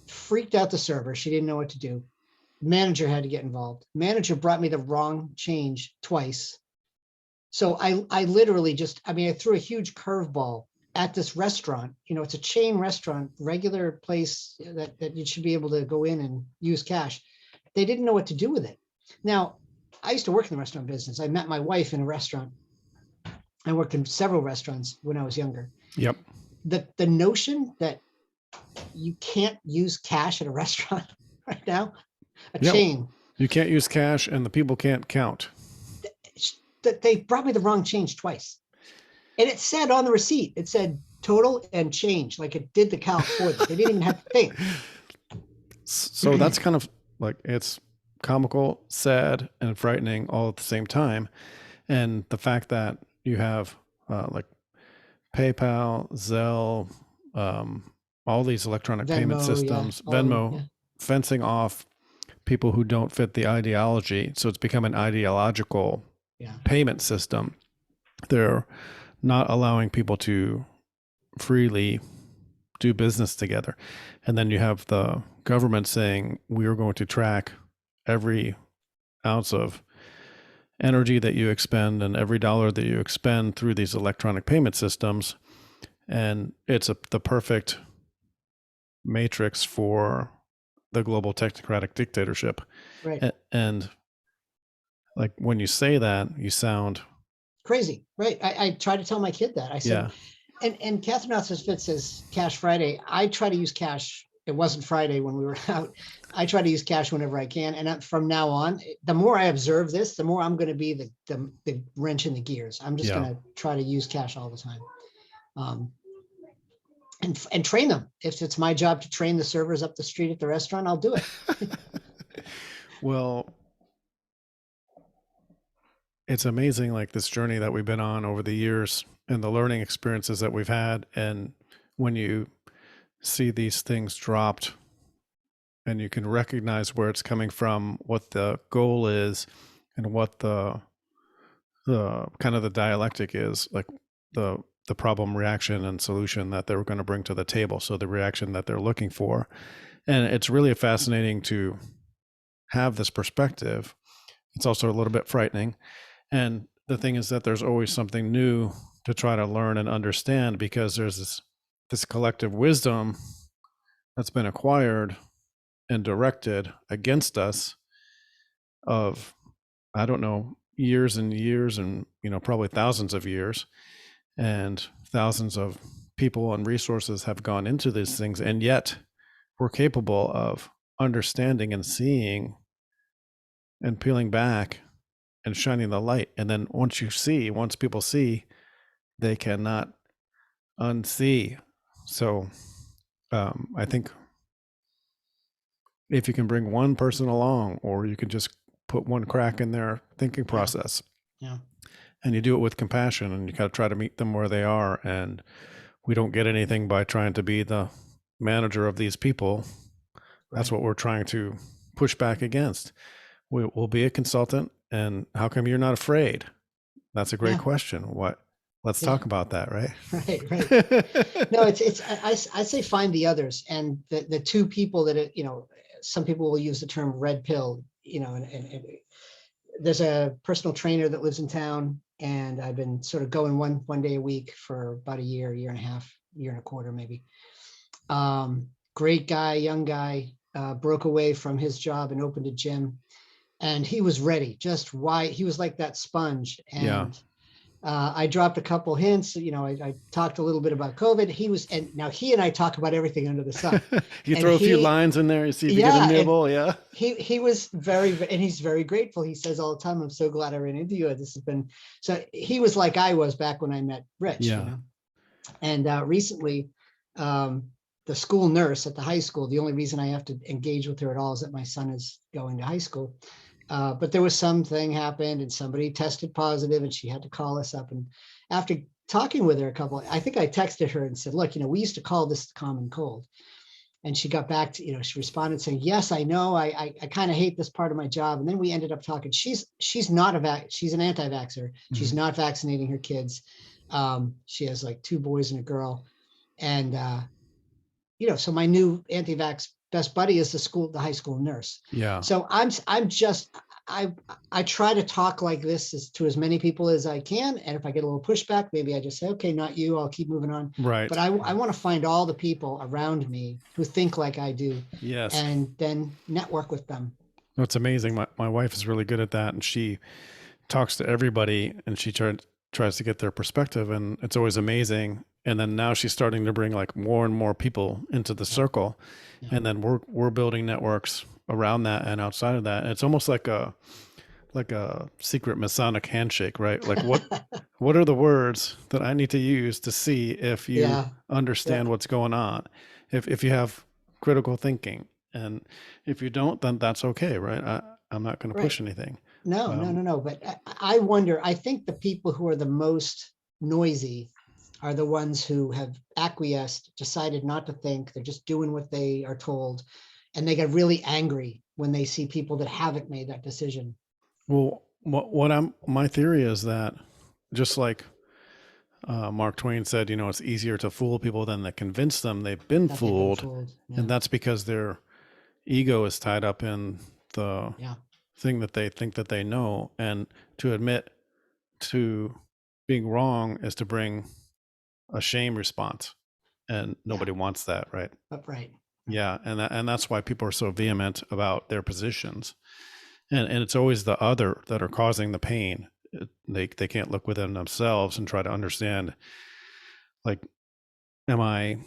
Freaked out the server. She didn't know what to do. Manager had to get involved. Manager brought me the wrong change twice. So I literally I threw a huge curveball at this restaurant. It's a chain restaurant, regular place that you should be able to go in and use cash. They didn't know what to do with it. Now, I used to work in the restaurant business. I met my wife in a restaurant. I worked in several restaurants when I was younger. Yep. The notion that you can't use cash at a restaurant right now, chain. You can't use cash, and the people can't count. That they brought me the wrong change twice. And it said on the receipt, it said total and change, like it did the count for them. They didn't even have to think. So that's kind of like, it's comical, sad, and frightening all at the same time. And the fact that you have like PayPal, Zelle, all these electronic payment systems, Venmo, fencing off people who don't fit the ideology. So it's become an ideological payment system. They're not allowing people to freely do business together. And then you have the government saying, we are going to track every ounce of energy that you expend and every dollar that you expend through these electronic payment systems. And it's the perfect matrix for the global technocratic dictatorship. Right. And like, when you say that, you sound crazy, right? I try to tell my kid that. I said, and Catherine Austin says Cash Friday. I try to use cash. It wasn't Friday when we were out. I try to use cash whenever I can. And from now on, the more I observe this, the more I'm going to be the wrench in the gears. I'm just going to try to use cash all the time. And train them. If it's my job to train the servers up the street at the restaurant, I'll do it. Well, it's amazing, like this journey that we've been on over the years and the learning experiences that we've had. And when you see these things dropped and you can recognize where it's coming from, what the goal is, and what the kind of the dialectic is, like the problem, reaction, and solution that they were going to bring to the table. So the reaction that they're looking for. And it's really fascinating to have this perspective. It's also a little bit frightening. And the thing is that there's always something new to try to learn and understand, because there's this collective wisdom that's been acquired and directed against us of, I don't know, years and years, and probably thousands of years, and thousands of people and resources have gone into these things, and yet we're capable of understanding and seeing and peeling back and shining the light. And then once people see, they cannot unsee. So I think if you can bring one person along, or you can just put one crack in their thinking process, and you do it with compassion, and you got to try to meet them where they are. And we don't get anything by trying to be the manager of these people. That's what we're trying to push back against. We'll be a consultant. And how come you're not afraid? That's a great question. Let's talk about that, right? Right. No, I say find the others, and the two people that some people will use the term red pill, and there's a personal trainer that lives in town, and I've been sort of going one day a week for about a year and a half, year and a quarter, maybe. Great guy, young guy, broke away from his job and opened a gym, and he was ready. He was like that sponge. And I dropped a couple hints. I talked a little bit about COVID. Now he and I talk about everything under the sun. You And throw a few lines in there, you see if you get a yeah, and nibble. Yeah. he was and he's very grateful. He says all the time, "I'm so glad I ran into you. This has been," so he was like I was back when I met Rich, Yeah. And recently, the school nurse at the high school, the only reason I have to engage with her at all is that my son is going to high school. But there was something happened and somebody tested positive and she had to call us up. And after talking with her I think I texted her and said, look, we used to call this the common cold. And she got back to, she responded saying, yes, I know, I kind of hate this part of my job. And then we ended up talking. She's not she's an anti-vaxxer. She's not vaccinating her kids. She has like 2 boys and a girl. And, so my new anti-vax best buddy is the high school nurse. Yeah. So I try to talk like this to as many people as I can. And if I get a little pushback, maybe I just say, okay, not you, I'll keep moving on. Right. But I want to find all the people around me who think like I do. Yes. And then network with them. It's amazing. My wife is really good at that, and she talks to everybody and she tries to get their perspective, and it's always amazing. And then now she's starting to bring like more and more people into the circle. Yeah. And then we're building networks around that and outside of that. And it's almost like a secret Masonic handshake, right? Like what are the words that I need to use to see if you understand what's going on? If you have critical thinking, and if you don't, then that's okay, right? I'm not going to push anything. No. But I wonder, I think the people who are the most noisy are the ones who have acquiesced, decided not to think. They're just doing what they are told. And they get really angry when they see people that haven't made that decision. Well, my theory is that just like Mark Twain said, it's easier to fool people than to convince them they've been fooled. Yeah. And that's because their ego is tied up in the thing that they think that they know. And to admit to being wrong is to bring a shame response, and nobody wants that, right? Right. Yeah, and that's why people are so vehement about their positions, and it's always the other that are causing the pain. They can't look within themselves and try to understand, like, am I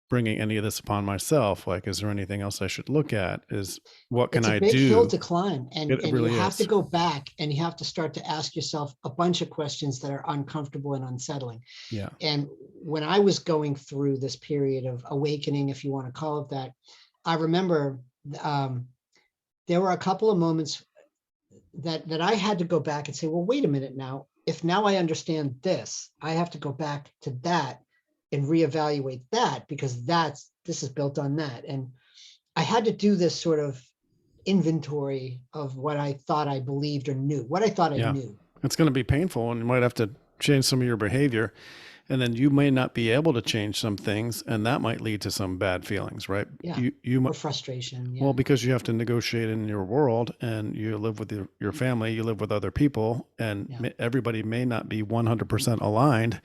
bringing any of this upon myself? Like, is there anything else I should look at? What can I do? It's a big hill to climb, and really you have to go back and you have to start to ask yourself a bunch of questions that are uncomfortable and unsettling. Yeah. And when I was going through this period of awakening, if you want to call it that, I remember there were a couple of moments that I had to go back and say, well, wait a minute now. If now I understand this, I have to go back to that and reevaluate that, because this is built on that. And I had to do this sort of inventory of what I thought I believed or knew, what I thought I knew. It's going to be painful, and you might have to change some of your behavior, and then you may not be able to change some things, and that might lead to some bad feelings, right? Yeah. Or frustration. Yeah. Well, because you have to negotiate in your world, and you live with your family, you live with other people, and everybody may not be 100% aligned,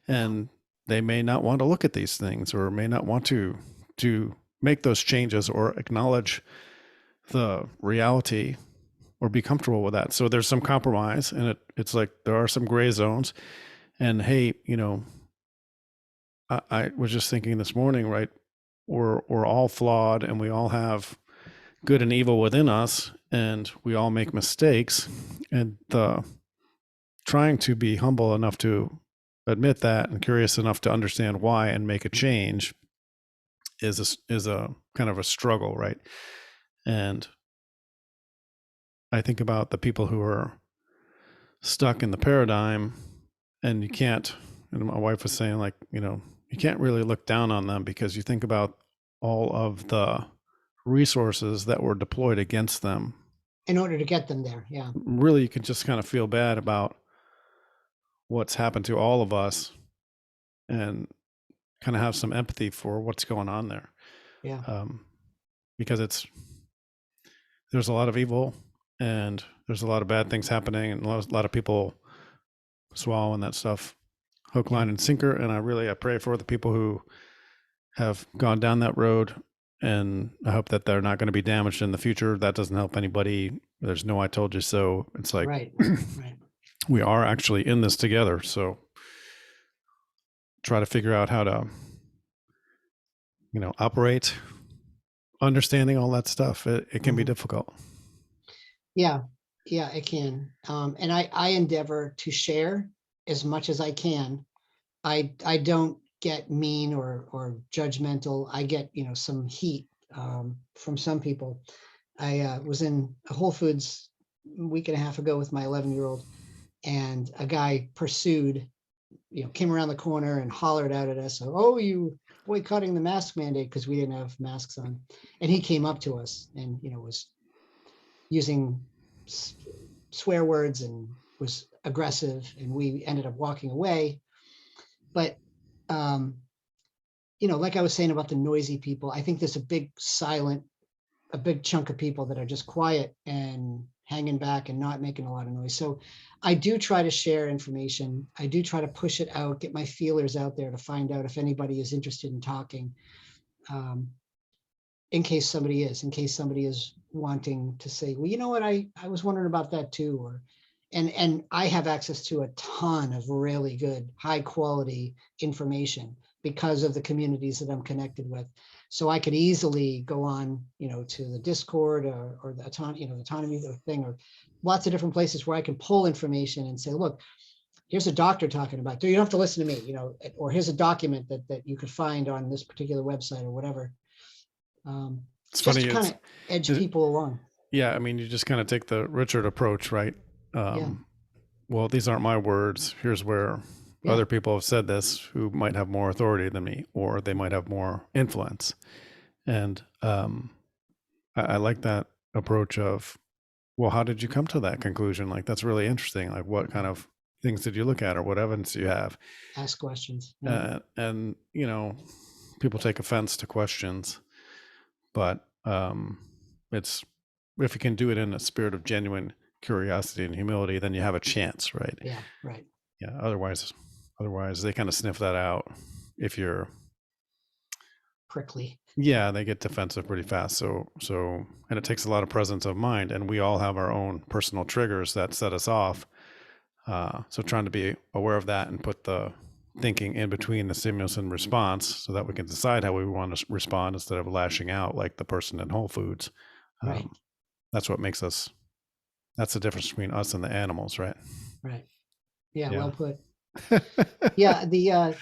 and they may not want to look at these things, or may not want to make those changes or acknowledge the reality or be comfortable with that. So there's some compromise, and it's like there are some gray zones. And hey, I was just thinking this morning, right? We're all flawed, and we all have good and evil within us, and we all make mistakes. And trying to be humble enough to admit that and curious enough to understand why and make a change is a kind of a struggle, right? And I think about the people who are stuck in the paradigm, and you can't, and my wife was saying, like, you can't really look down on them, because you think about all of the resources that were deployed against them in order to get them there. Yeah. Really, you can just kind of feel bad about what's happened to all of us, and kind of have some empathy for what's going on there. Yeah. Because there's a lot of evil, and there's a lot of bad things happening, and a lot of people swallowing that stuff hook, line, and sinker. And I pray for the people who have gone down that road, and I hope that they're not going to be damaged in the future. That doesn't help anybody. There's no I told you so. It's like, right. we are actually in this together. So try to figure out how to, operate, understanding all that stuff. It can be Mhm. difficult. Yeah, yeah, it can. And I endeavor to share as much as I can. I don't get mean or judgmental. I get, some heat from some people. I was in a Whole Foods a week and a half ago with my 11-year-old, and a guy pursued, came around the corner and hollered out at us, "Oh, you boycotting the mask mandate," because we didn't have masks on. And he came up to us and, was using swear words and was aggressive, and we ended up walking away. But um, like I was saying about the noisy people, I think there's a big chunk of people that are just quiet and hanging back and not making a lot of noise. So I do try to share information. I do try to push it out, get my feelers out there to find out if anybody is interested in talking. Um, in case somebody is wanting to say, well, you know what, I was wondering about that too. Or and I have access to a ton of really good high quality information because of the communities that I'm connected with. So I could easily go on, to the Discord or the autonomy thing, or lots of different places where I can pull information and say, look, here's a doctor talking about, you don't have to listen to me, or here's a document that you could find on this particular website or whatever. um, It's just funny. to kind of edge It, people along. yeah. I mean, you just kind of take the Richard approach, right? Yeah, Well, these aren't my words. Here's where yeah, other people have said this who might have more authority than me, or they might have more influence. And I like that approach of, well, how did you come to that conclusion? Like, that's really interesting. Like, what kind yeah. of things did you look at, or what evidence do you have? Ask questions. Yeah, And people take offense to questions, but it's if you can do it in a spirit of genuine curiosity and humility, then you have a chance, right? yeah, right. Yeah. Otherwise, they kind of sniff that out. If you're, Prickly. yeah, they get defensive pretty fast. And it takes a lot of presence of mind, and we all have our own personal triggers that set us off. So trying to be aware of that and put the thinking in between the stimulus and response so that we can decide how we want to respond instead of lashing out like the person in Whole Foods. Right, Um, that's what makes us, that's the difference between us and the animals, right? right. Yeah, Yeah. well put. Yeah, the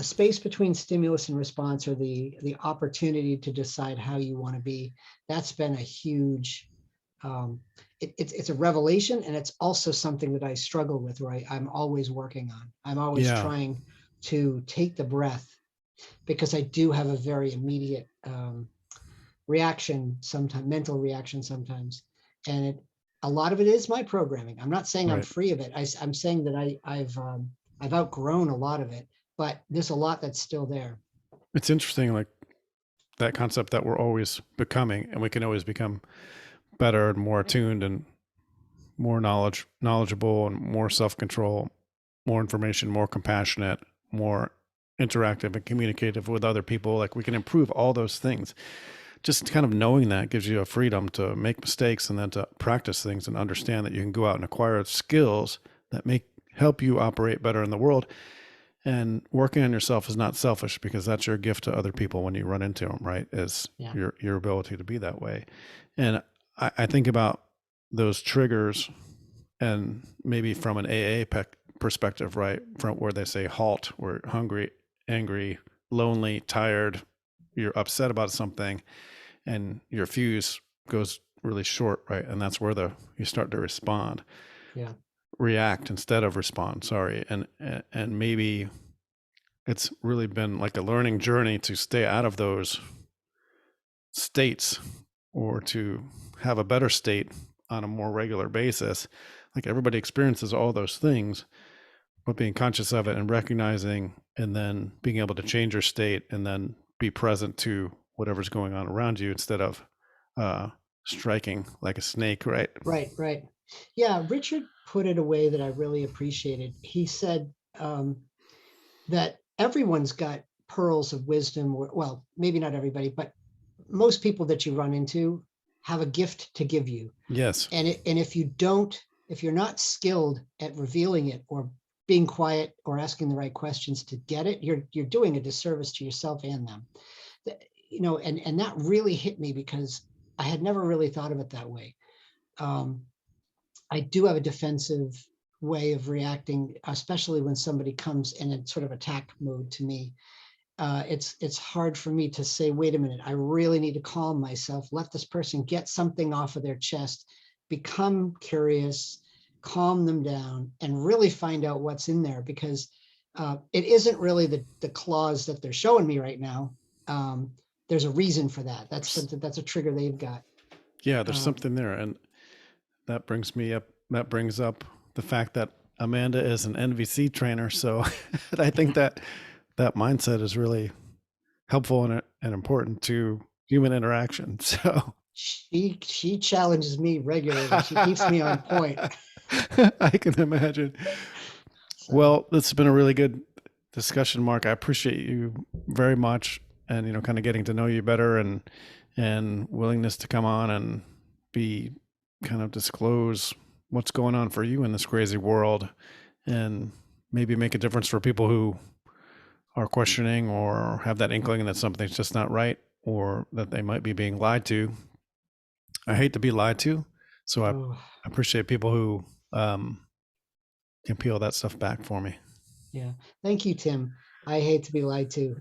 space between stimulus and response, or the opportunity to decide how you want to be, that's been a huge it's a revelation, and it's also something that I struggle with, where I'm always working on. I'm always Yeah. trying to take the breath, because I do have a very immediate reaction sometimes, mental reaction sometimes. And a lot of it is my programming. I'm not saying I'm Right. free of it. I'm saying that I've outgrown a lot of it, but there's a lot that's still there. It's interesting, like that concept that we're always becoming, and we can always become better and more attuned and more knowledgeable and more self-control, more information, more compassionate, more interactive and communicative with other people. Like we can improve all those things. Just kind of knowing that gives you a freedom to make mistakes and then to practice things and understand that you can go out and acquire skills that make help you operate better in the world. And working on yourself is not selfish, because that's your gift to other people when you run into them, right? Is Yeah. your ability to be that way. And I think about those triggers, and maybe from an AA perspective, right? From where they say halt, we're hungry, angry, lonely, tired, you're upset about something, and your fuse goes really short, right? And that's where you start to Yeah. react instead of respond. Sorry, and maybe it's really been like a learning journey to stay out of those states, or to have a better state on a more regular basis. Like everybody experiences all those things, but being conscious of it and recognizing, and then being able to change your state and then be present to whatever's going on around you instead of uh, striking like a snake, right? Right, right. Yeah, Richard put it a way that I really appreciated. He said that everyone's got pearls of wisdom. Well, maybe not everybody, but most people that you run into have a gift to give you. Yes. And if you don't if you're not skilled at revealing it or being quiet or asking the right questions to get it, you're doing a disservice to yourself and them. And that really hit me because I had never really thought of it that way. I do have a defensive way of reacting, especially when somebody comes in a sort of attack mode to me. It's hard for me to say, wait a minute, I really need to calm myself, let this person get something off of their chest, become curious, calm them down, and really find out what's in there, because it isn't really the clause that they're showing me right now. There's a reason for that. That's a trigger they've got. Yeah, there's something there. And that brings up the fact that Amanda is an NVC trainer. So I think that mindset is really helpful and important to human interaction. So she challenges me regularly. She keeps me on point. I can imagine. So, Well, this has been a really good discussion, Mark. I appreciate you very much, and kind of getting to know you better, and willingness to come on and be kind of disclose what's going on for you in this crazy world, and maybe make a difference for people who are questioning or have that inkling that something's just not right, or that they might be being lied to. I hate to be lied to, so I appreciate people who can peel that stuff back for me. Yeah. Thank you, Tim. I hate to be lied to.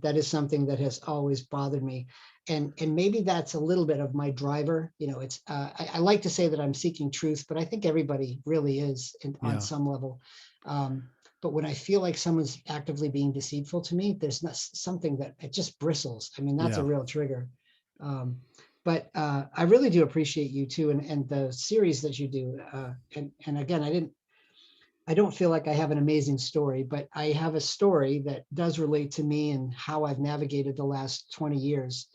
That is something that has always bothered me. And maybe that's a little bit of my driver. It's I like to say that I'm seeking truth, but I think everybody really is on some level. But when I feel like someone's actively being deceitful to me, there's not something that it just bristles. I mean, that's a real trigger. But I really do appreciate you too, and the series that you do. And again, I don't feel like I have an amazing story, but I have a story that does relate to me and how I've navigated the last 20 years.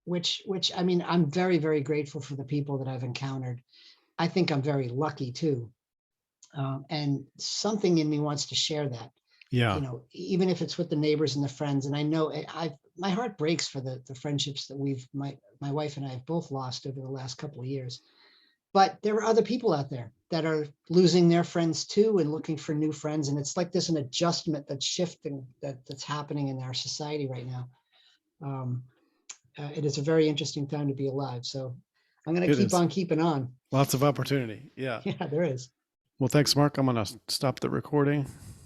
Which I mean, I'm very, very grateful for the people that I've encountered. I think I'm very lucky too. And something in me wants to share that. Yeah. Even if it's with the neighbors and the friends. And I know my heart breaks for the friendships that my wife and I have both lost over the last couple of years. But there are other people out there that are losing their friends too and looking for new friends. And it's like there's an adjustment that's shifting that's happening in our society right now. It is a very interesting time to be alive. So I'm going to keep on keeping on. Lots of opportunity. Yeah. Yeah, there is. Well, thanks, Mark. I'm going to stop the recording.